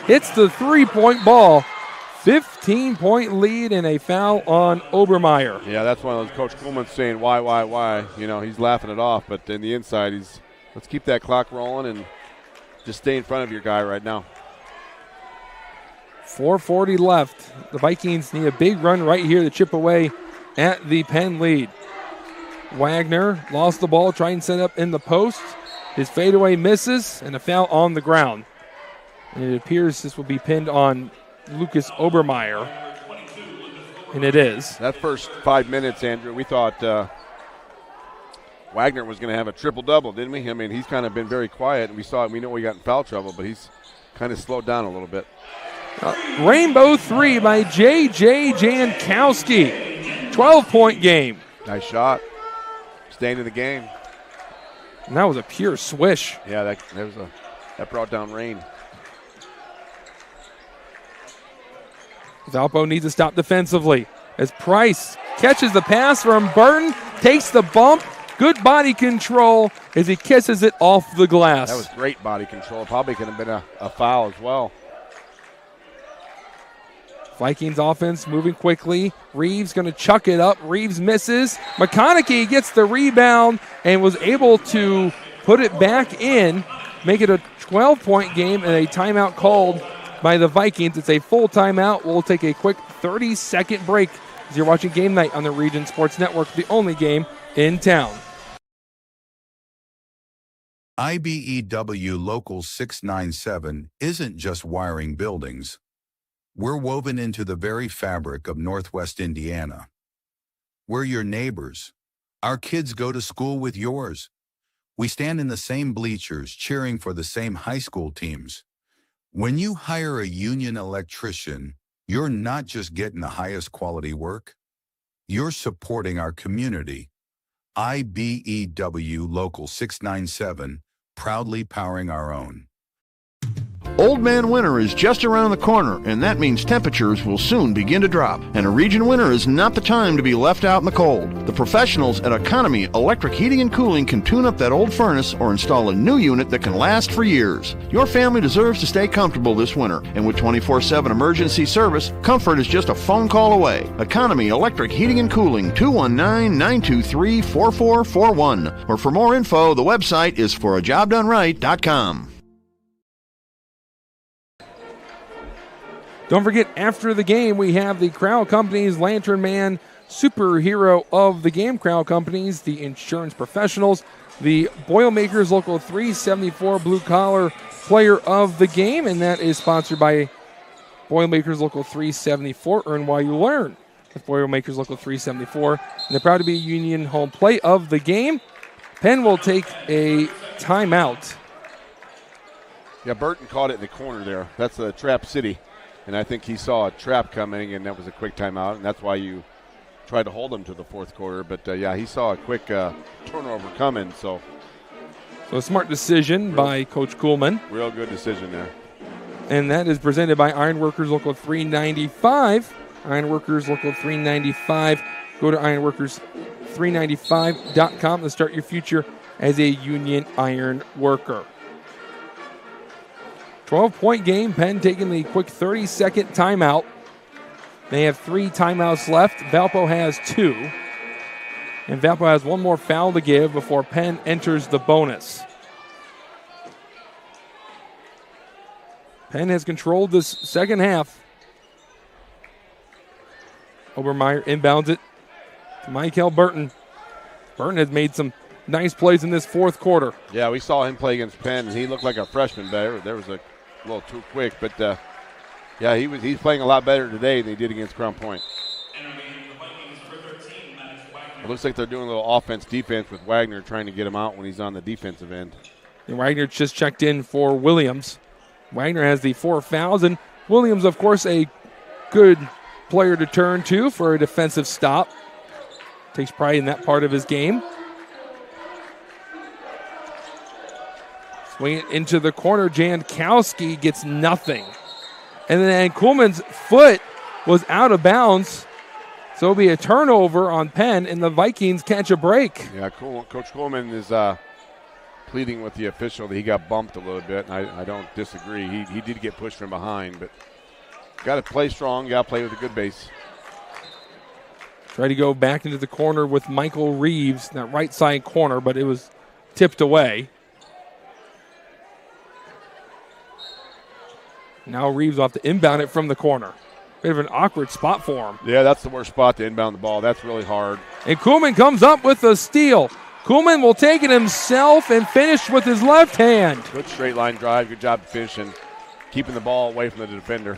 hits the three-point ball. 15-point lead and a foul on Obermeyer. Yeah, that's one of those Coach Kuhlman's saying, why? You know, he's laughing it off, but in the inside, let's keep that clock rolling and just stay in front of your guy right now. 4:40 left. The Vikings need a big run right here to chip away at the Penn lead. Wagner lost the ball, trying to set up in the post. His fadeaway misses, and a foul on the ground. And it appears this will be pinned on Lucas Obermeyer, and it is. That first 5 minutes, Andrew, we thought Wagner was going to have a triple-double, didn't we? I mean, he's kind of been very quiet, and we know he got in foul trouble, but he's kind of slowed down a little bit. Rainbow three by J.J. Jankowski. 12-point game. Nice shot. Staying in the game. And that was a pure swish. Yeah, that brought down rain. Valpo needs to stop defensively as Price catches the pass from Burton, takes the bump. Good body control as he kisses it off the glass. That was great body control. Probably could have been a foul as well. Vikings offense moving quickly. Reeves going to chuck it up. Reeves misses. McConaughey gets the rebound and was able to put it back in, make it a 12-point game, and a timeout called by the Vikings. It's a full timeout. We'll take a quick 30-second break as you're watching Game Night on the Region Sports Network, the only game in town. IBEW Local 697 isn't just wiring buildings. We're woven into the very fabric of Northwest Indiana. We're your neighbors. Our kids go to school with yours. We stand in the same bleachers cheering for the same high school teams. When you hire a union electrician, you're not just getting the highest quality work, you're supporting our community. IBEW Local 697, proudly powering our own. Old Man Winter is just around the corner, and that means temperatures will soon begin to drop. And a region winter is not the time to be left out in the cold. The professionals at Economy Electric Heating and Cooling can tune up that old furnace or install a new unit that can last for years. Your family deserves to stay comfortable this winter, and with 24/7 emergency service, comfort is just a phone call away. Economy Electric Heating and Cooling, 219-923-4441. Or for more info, the website is forajobdoneright.com. Don't forget, after the game, we have the Crowell Companies Lantern Man superhero of the game. Crowell Companies, the insurance professionals, the Boilermakers Local 374 blue collar player of the game, and that is sponsored by Boilermakers Local 374. Earn while you learn with Boilermakers Local 374. And they're proud to be a Union home play of the game. Penn will take a timeout. Yeah, Burton caught it in the corner there. That's a trap city. And I think he saw a trap coming, and that was a quick timeout, and that's why you tried to hold him to the fourth quarter. But, yeah, he saw a quick turnover coming. So a smart decision by Coach Kuhlman. Real good decision there. And that is presented by Ironworkers Local 395. Ironworkers Local 395. Go to ironworkers395.com to start your future as a union iron worker. 12-point game. Penn taking the quick 30-second timeout. They have 3 timeouts left. Valpo has 2. And Valpo has one more foul to give before Penn enters the bonus. Penn has controlled this second half. Obermeyer inbounds it to Michael Burton. Burton has made some nice plays in this fourth quarter. Yeah, we saw him play against Penn, and he looked like a freshman there. There was a little too quick, but yeah, he's playing a lot better today than he did against Crown Point. It looks like they're doing a little offense-defense with Wagner trying to get him out when he's on the defensive end. And Wagner just checked in for Williams. Wagner has the 4 fouls, and Williams, of course, a good player to turn to for a defensive stop. Takes pride in that part of his game. Swing it into the corner. Jankowski gets nothing. And then Kuhlman's foot was out of bounds. So it'll be a turnover on Penn, and the Vikings catch a break. Yeah, Coach Kuhlman is pleading with the official that he got bumped a little bit, and I don't disagree. He did get pushed from behind, but got to play strong, got to play with a good base. Try to go back into the corner with Michael Reeves, that right side corner, but it was tipped away. Now Reeves will have to inbound it from the corner. Bit of an awkward spot for him. Yeah, that's the worst spot to inbound the ball. That's really hard. And Kuhlman comes up with a steal. Kuhlman will take it himself and finish with his left hand. Good straight line drive. Good job finishing, keeping the ball away from the defender.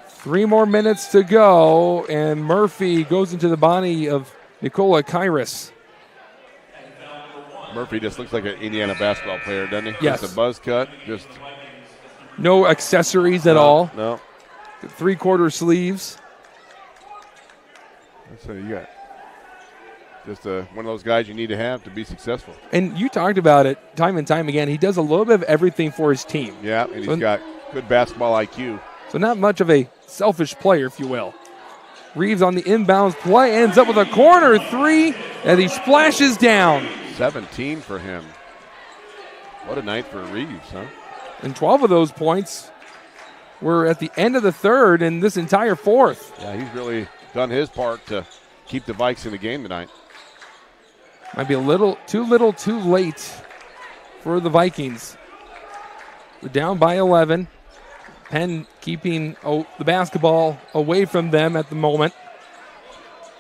3 more minutes to go, and Murphy goes into the body of Nikola Kairos. Murphy just looks like an Indiana basketball player, doesn't he? Yes. Just a buzz cut. Just no accessories at all. No. 3/4 sleeves. So you got just one of those guys you need to have to be successful. And you talked about it time and time again. He does a little bit of everything for his team. Yeah, and he's got good basketball IQ. So not much of a selfish player, if you will. Reeves on the inbounds play ends up with a corner 3 as he splashes down. 17 for him. What a night for Reeves, huh? And 12 of those points were at the end of the third and this entire fourth. Yeah, he's really done his part to keep the Vikes in the game tonight. Might be a little too late for the Vikings. We're down by 11. Penn keeping the basketball away from them at the moment.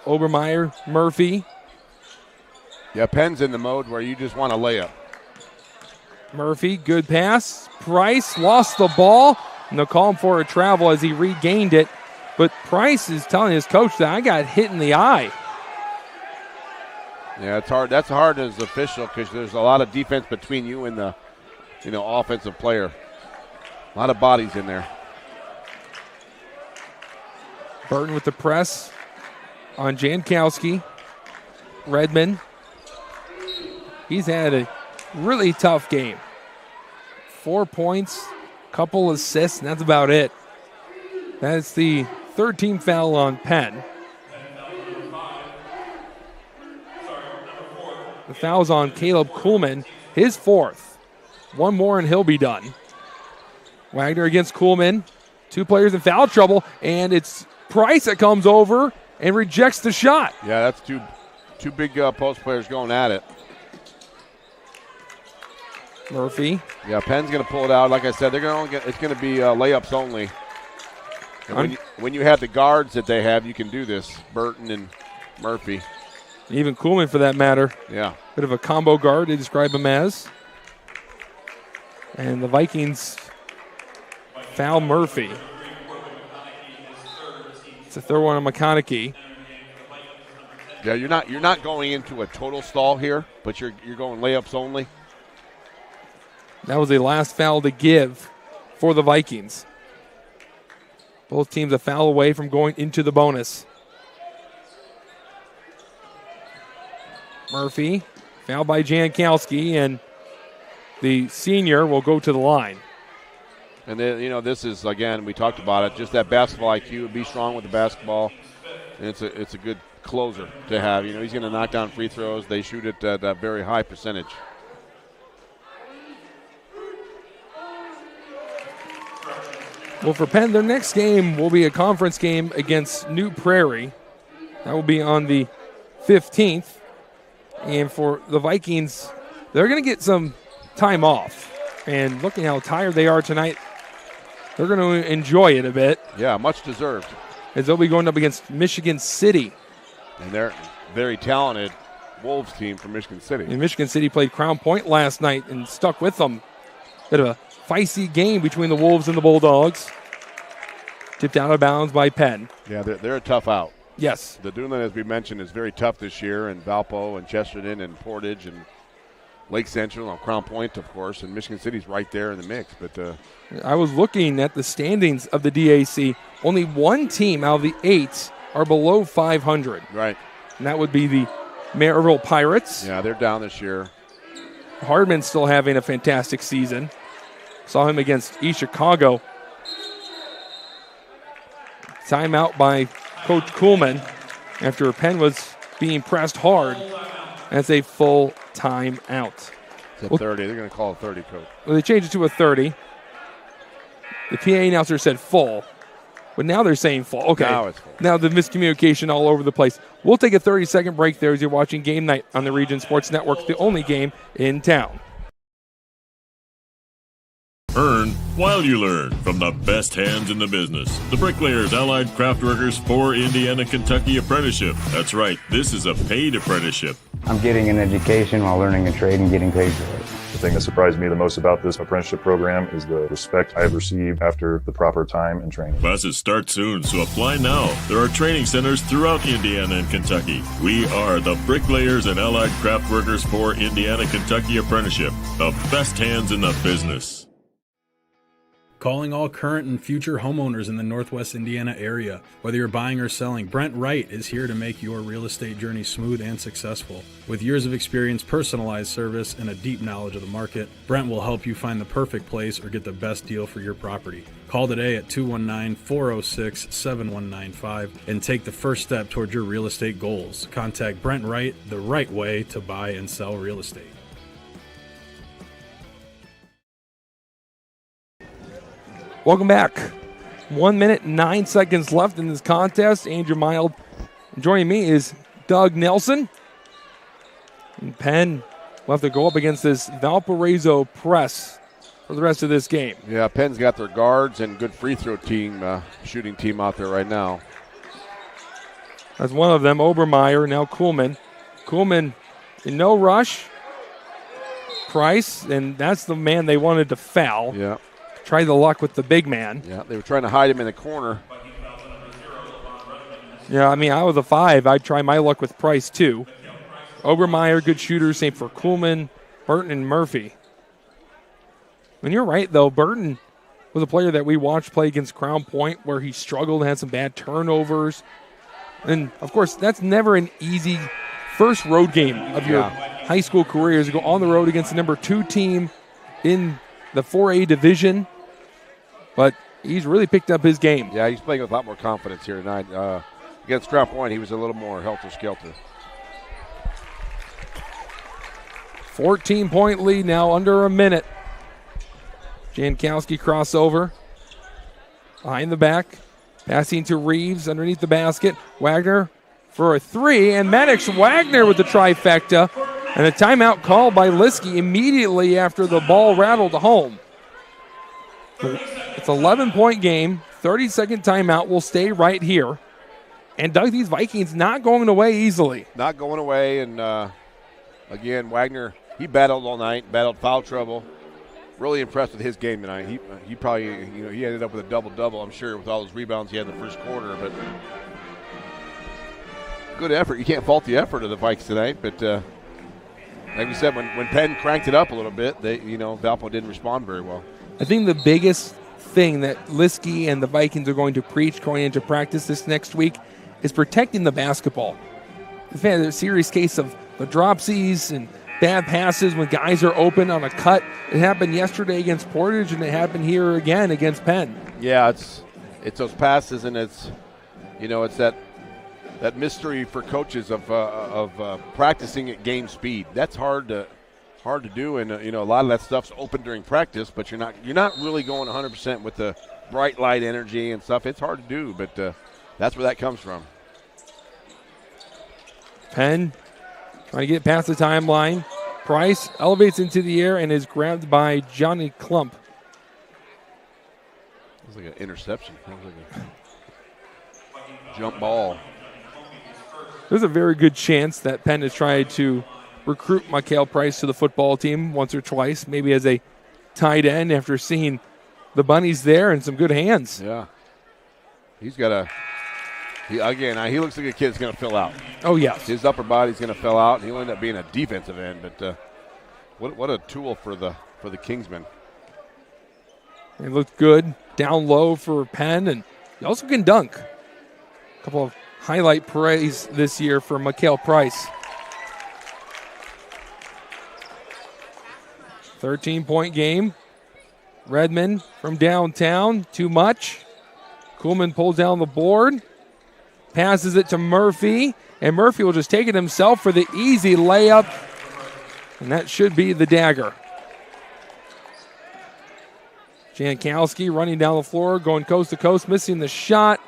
Obermeyer, Murphy. Yeah, Penn's in the mode where you just want to lay up. Murphy, good pass. Price lost the ball, and they'll call him for a travel as he regained it. But Price is telling his coach that I got hit in the eye. Yeah, it's hard. That's hard as an official because there's a lot of defense between you and the, offensive player. A lot of bodies in there. Burton with the press on Jankowski. Redmond. He's had a really tough game. 4 points, couple assists, and that's about it. That's the third team foul on Penn. The foul's on Caleb Kuhlman, his 4th. 1 more and he'll be done. Wagner against Kuhlman. 2 players in foul trouble, and it's Price that comes over and rejects the shot. Yeah, that's two big post players going at it. Murphy. Yeah, Penn's going to pull it out. Like I said, it's going to be layups only. And when you have the guards that they have, you can do this. Burton and Murphy. Even Kuhlman, for that matter. Yeah. Bit of a combo guard, they describe him as. And the Vikings foul Murphy. It's a third one on McConaughey. Yeah, you're not going into a total stall here, but you're going layups only. That was the last foul to give for the Vikings. Both teams a foul away from going into the bonus. Murphy, fouled by Jankowski, and the senior will go to the line. And then, this is, again, we talked about it, just that basketball IQ, be strong with the basketball. And it's a good closer to have. He's going to knock down free throws. They shoot it at a very high percentage. Well, for Penn, their next game will be a conference game against New Prairie. That will be on the 15th. And for the Vikings, they're going to get some time off. And looking how tired they are tonight, they're going to enjoy it a bit. Yeah, much deserved. As they'll be going up against Michigan City. And they're very talented Wolves team from Michigan City. And Michigan City played Crown Point last night and stuck with them. Bit of a feisty game between the Wolves and the Bulldogs. Tipped out of bounds by Penn. Yeah, they're a tough out. Yes. The Duneland, as we mentioned, is very tough this year, and Valpo and Chesterton and Portage and Lake Central, Crown Point, of course, and Michigan City's right there in the mix. But I was looking at the standings of the DAC. Only one team out of the 8 are below 500. Right. And that would be the Maryville Pirates. Yeah, they're down this year. Hardman's still having a fantastic season. Saw him against East Chicago. Timeout by Coach Kuhlman after Penn was being pressed hard. That's a full timeout. It's a 30. They're going to call it 30, Coach. Well, they changed it to a 30. The PA announcer said full, but now they're saying full. Okay. Now it's full. Now the miscommunication all over the place. We'll take a 30-second break there as you're watching Game Night on the Region Sports Network, the only game in town. Earn while you learn from the best hands in the business. The Bricklayers Allied Craftworkers for Indiana Kentucky Apprenticeship. That's right, this is a paid apprenticeship. I'm getting an education while learning a trade and getting paid for it. The thing that surprised me the most about this apprenticeship program is the respect I have received after the proper time and training. Classes start soon, so apply now. There are training centers throughout Indiana and Kentucky. We are the Bricklayers and Allied Craftworkers for Indiana Kentucky Apprenticeship. The best hands in the business. Calling all current and future homeowners in the Northwest Indiana area. Whether you're buying or selling, Brent Wright is here to make your real estate journey smooth and successful. With years of experience, personalized service, and a deep knowledge of the market, Brent will help you find the perfect place or get the best deal for your property. Call today at 219-406-7195 and take the first step toward your real estate goals. Contact Brent Wright, the right way to buy and sell real estate. Welcome back. 1 minute, 9 seconds left in this contest. Andrew Mild. Joining me is Doug Nelson. And Penn will have to go up against this Valparaiso press for the rest of this game. Yeah, Penn's got their guards and good free throw team, shooting team out there right now. That's one of them, Obermeyer, now Kuhlman. Kuhlman in no rush. Price, and that's the man they wanted to foul. Yeah. Try the luck with the big man. Yeah, they were trying to hide him in the corner. Yeah, I mean, I was a 5. I'd try my luck with Price, too. Obermeyer, good shooter. Same for Kuhlman, Burton, and Murphy. And you're right, though. Burton was a player that we watched play against Crown Point where he struggled, had some bad turnovers. And, of course, that's never an easy first road game of your high school career is to go on the road against the number 2 team in the 4A division. But he's really picked up his game. Yeah, he's playing with a lot more confidence here tonight. Against Crown Point, he was a little more helter-skelter. 14-point lead now, under a minute. Jankowski crossover. Behind the back. Passing to Reeves underneath the basket. Wagner for a 3. And Maddox Wagner with the trifecta. And a timeout called by Liskey immediately after the ball rattled home. It's an 11-point game. 30-second timeout will stay right here. And Doug, these Vikings not going away easily. Not going away. And, again, Wagner, he battled all night, battled foul trouble. Really impressed with his game tonight. He probably, he ended up with a double-double, I'm sure, with all those rebounds he had in the first quarter. But good effort. You can't fault the effort of the Vikes tonight. But, like we said, when Penn cranked it up a little bit, Valpo didn't respond very well. I think the biggest thing that Liskey and the Vikings are going to preach going into practice this next week is protecting the basketball. We've had a serious case of the dropsies and bad passes when guys are open on a cut. It happened yesterday against Portage, and it happened here again against Penn. Yeah, it's those passes, and it's that mystery for coaches of practicing at game speed. That's hard to do, and a lot of that stuff's open during practice, but you're not really going 100% with the bright light energy and stuff. It's hard to do, but that's where that comes from. Penn trying to get past the timeline. Price elevates into the air and is grabbed by Johnny Klump. It's like an interception. Sounds like a jump ball. There's a very good chance that Penn has tried to recruit Mikael Price to the football team once or twice, maybe as a tight end after seeing the bunnies there and some good hands. Yeah. He's got he looks like a kid that's going to fill out. Oh, yes. His upper body's going to fill out, and he'll end up being a defensive end. But What a tool for the Kingsmen. He looked good down low for Penn, and he also can dunk. A couple of highlight praise this year for Mikhail Price. 13-point game. Redmond from downtown, too much. Kuhlman pulls down the board, passes it to Murphy, and Murphy will just take it himself for the easy layup, and that should be the dagger. Jankowski running down the floor, going coast to coast, missing the shot,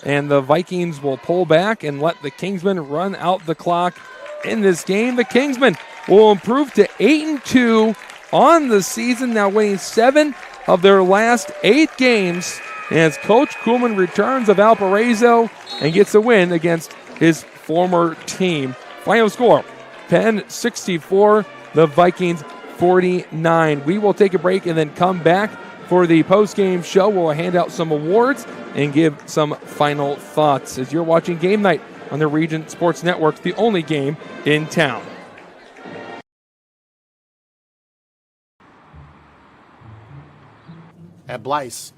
and the Vikings will pull back and let the Kingsmen run out the clock in this game. The Kingsmen will improve to 8-2 on the season, now winning 7 of their last 8 games as Coach Kuhlman returns to Valparaiso and gets a win against his former team. Final score, Penn 64, the Vikings 49. We will take a break and then come back for the post-game show. We'll hand out some awards and give some final thoughts as you're watching Game Night on the Region Sports Network, the only game in town. At Blyce,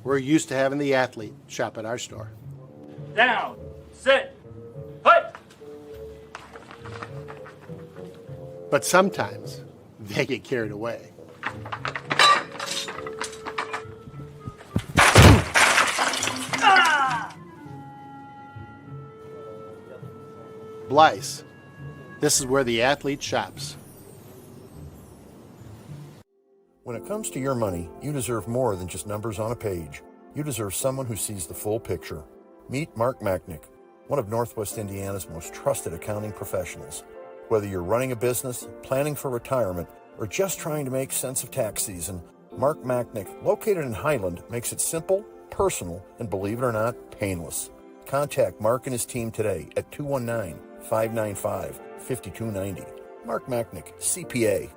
we're used to having the athlete shop at our store. Down, sit, put. But sometimes they get carried away. Blyce, this is where the athlete shops. When it comes to your money, you deserve more than just numbers on a page. You deserve someone who sees the full picture. Meet Mark Machnick, one of Northwest Indiana's most trusted accounting professionals. Whether you're running a business, planning for retirement, or just trying to make sense of tax season, Mark Machnick, located in Highland, makes it simple, personal, and believe it or not, painless. Contact Mark and his team today at 219-595-5290. Mark Machnick, CPA.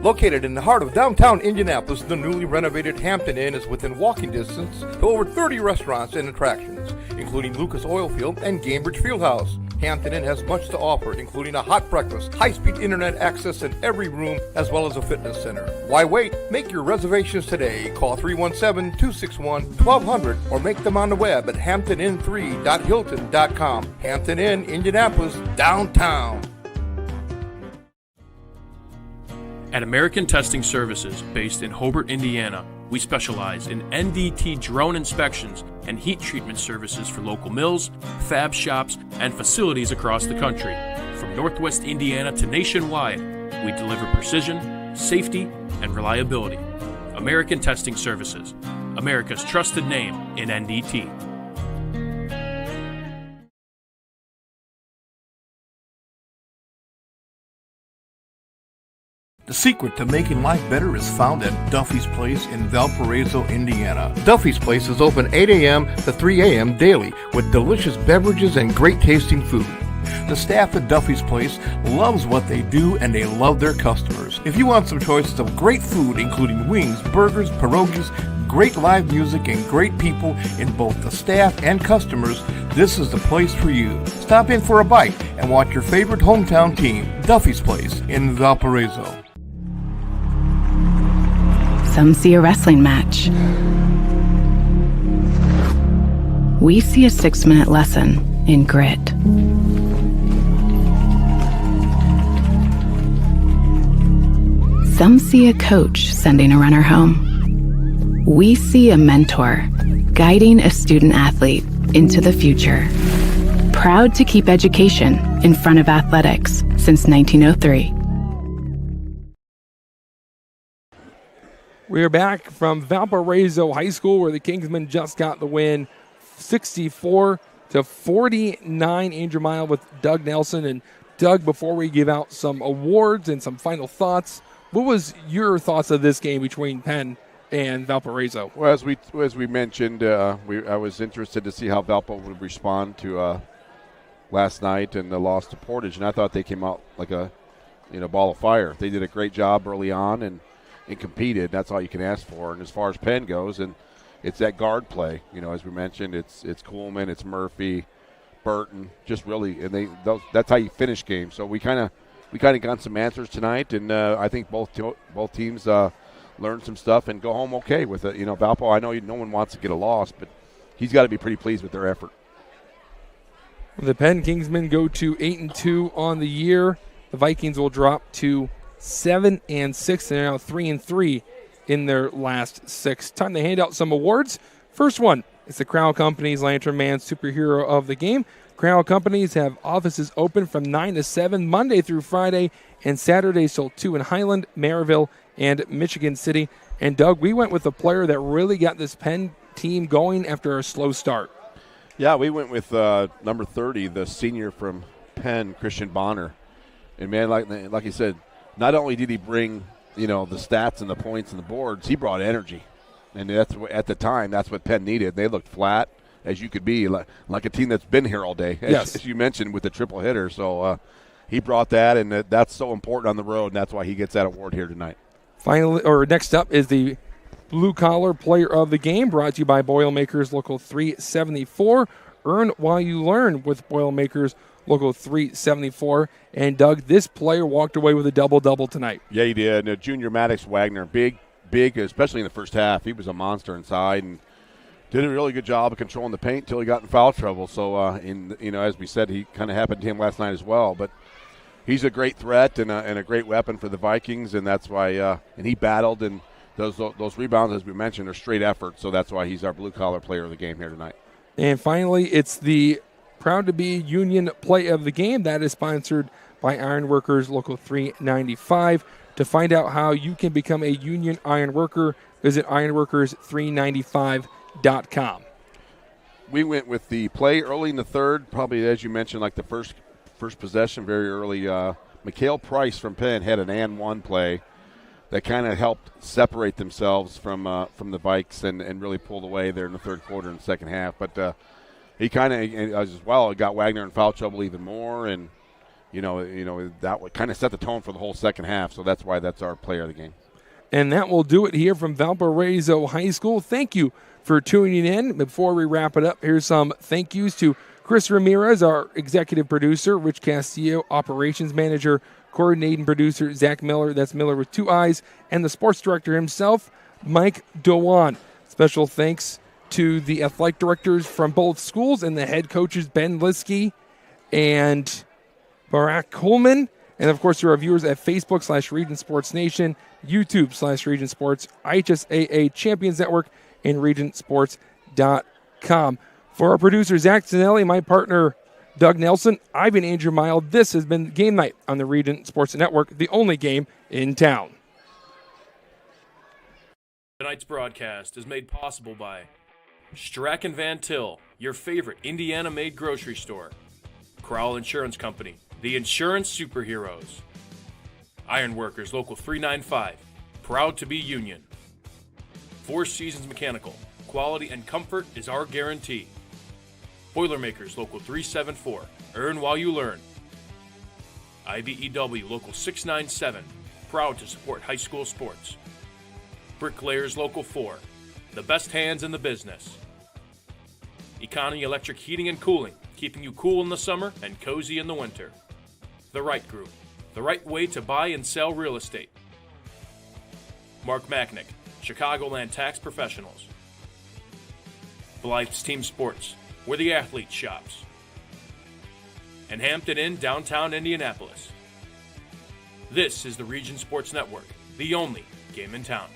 Located in the heart of downtown Indianapolis, the newly renovated Hampton Inn is within walking distance to over 30 restaurants and attractions, including Lucas Oilfield and Gamebridge Fieldhouse. Hampton Inn has much to offer, including a hot breakfast, high-speed internet access in every room, as well as a fitness center. Why wait? Make your reservations today. Call 317-261-1200 or make them on the web at hamptonin3.hilton.com. Hampton Inn, Indianapolis, downtown. At American Testing Services, based in Hobart, Indiana, we specialize in NDT drone inspections and heat treatment services for local mills, fab shops, and facilities across the country. From Northwest Indiana to nationwide, we deliver precision, safety, and reliability. American Testing Services, America's trusted name in NDT. The secret to making life better is found at Duffy's Place in Valparaiso, Indiana. Duffy's Place is open 8 a.m. to 3 a.m. daily with delicious beverages and great tasting food. The staff at Duffy's Place loves what they do and they love their customers. If you want some choices of great food, including wings, burgers, pierogies, great live music, and great people in both the staff and customers, this is the place for you. Stop in for a bite and watch your favorite hometown team, Duffy's Place in Valparaiso. Some see a wrestling match. We see a 6-minute lesson in grit. Some see a coach sending a runner home. We see a mentor guiding a student athlete into the future. Proud to keep education in front of athletics since 1903. We are back from Valparaiso High School where the Kingsmen just got the win 64-49. Andrew Mile with Doug Nelson. And Doug, before we give out some awards and some final thoughts, what was your thoughts of this game between Penn and Valparaiso? Well, as we mentioned, I was interested to see how Valpo would respond to last night and the loss to Portage, and I thought they came out like a ball of fire. They did a great job early on and competed. That's all you can ask for. And as far as Penn goes, and it's that guard play. As we mentioned, it's Coolman, it's Murphy, Burton, just really, and that's how you finish games. So we kind of got some answers tonight, and I think both teams learned some stuff and go home okay with it. Valpo, I know no one wants to get a loss, but he's got to be pretty pleased with their effort. The Penn Kingsmen go to 8-2 on the year. The Vikings will drop to 7-6. They're now 3-3 in their last 6. Time to hand out some awards. First one is the Crowell Companies Lantern Man Superhero of the Game. Crowell Companies have offices open from 9 to 7 Monday through Friday and Saturdays till 2 in Highland, Maryville, and Michigan City. And Doug, we went with a player that really got this Penn team going after a slow start. Yeah, we went with number 30, the senior from Penn, Christian Bonner. And, man, like you said, not only did he bring, the stats and the points and the boards, he brought energy. And that's at the time, that's what Penn needed. They looked flat, as you could be, like a team that's been here all day, as you mentioned, with the triple hitter. So he brought that, and that's so important on the road, and that's why he gets that award here tonight. Finally, or next up is the Blue Collar Player of the Game, brought to you by Boilermakers Local 374. Earn while you learn with Boilermakers Local 374. And, Doug, this player walked away with a double-double tonight. Yeah, he did. Junior Maddox Wagner, big, especially in the first half. He was a monster inside and did a really good job of controlling the paint until he got in foul trouble. So, as we said, he kind of happened to him last night as well. But he's a great threat and a great weapon for the Vikings, and that's why and he battled, and those rebounds, as we mentioned, are straight effort. So that's why he's our blue-collar player of the game here tonight. And finally, it's the Proud to Be Union Play of the Game. That is sponsored by Ironworkers Local 395. To find out how you can become a union iron worker, visit ironworkers395.com. We went with the play early in the third, probably, as you mentioned, like the first possession very early. Mikhail Price from Penn had an and one play that kind of helped separate themselves from the Vikes and really pulled away there in the third quarter and second half. But he kind of, as well, got Wagner in foul trouble even more, and that would kind of set the tone for the whole second half. So that's why that's our player of the game. And that will do it here from Valparaiso High School. Thank you for tuning in. Before we wrap it up, here's some thank yous to Chris Ramirez, our executive producer, Rich Castillo, operations manager, coordinating producer, Zach Miller, that's Miller with 2 I's, and the sports director himself, Mike Dewan. Special thanks to the athletic directors from both schools and the head coaches, Ben Liskey and Barack Coleman. And, of course, to our viewers at Facebook/Region Sports Nation, YouTube/Region Sports, IHSAA Champions Network, and RegionSports.com. For our producer, Zach Zanelli, my partner, Doug Nelson, I've been Andrew Mild. This has been Game Night on the Region Sports Network, the only game in town. Tonight's broadcast is made possible by Strack & Van Til, your favorite Indiana-made grocery store. Crowell Insurance Company, the insurance superheroes. Ironworkers Local 395, proud to be union. Four Seasons Mechanical, quality and comfort is our guarantee. Boilermakers Local 374, earn while you learn. IBEW Local 697, proud to support high school sports. Bricklayers Local 4, the best hands in the business. Economy Electric Heating and Cooling, keeping you cool in the summer and cozy in the winter. The Right Group, the right way to buy and sell real estate. Mark Macknick, Chicagoland Tax Professionals. Blythe's Team Sports, where the athlete shops. And Hampton Inn, downtown Indianapolis. This is the Region Sports Network, the only game in town.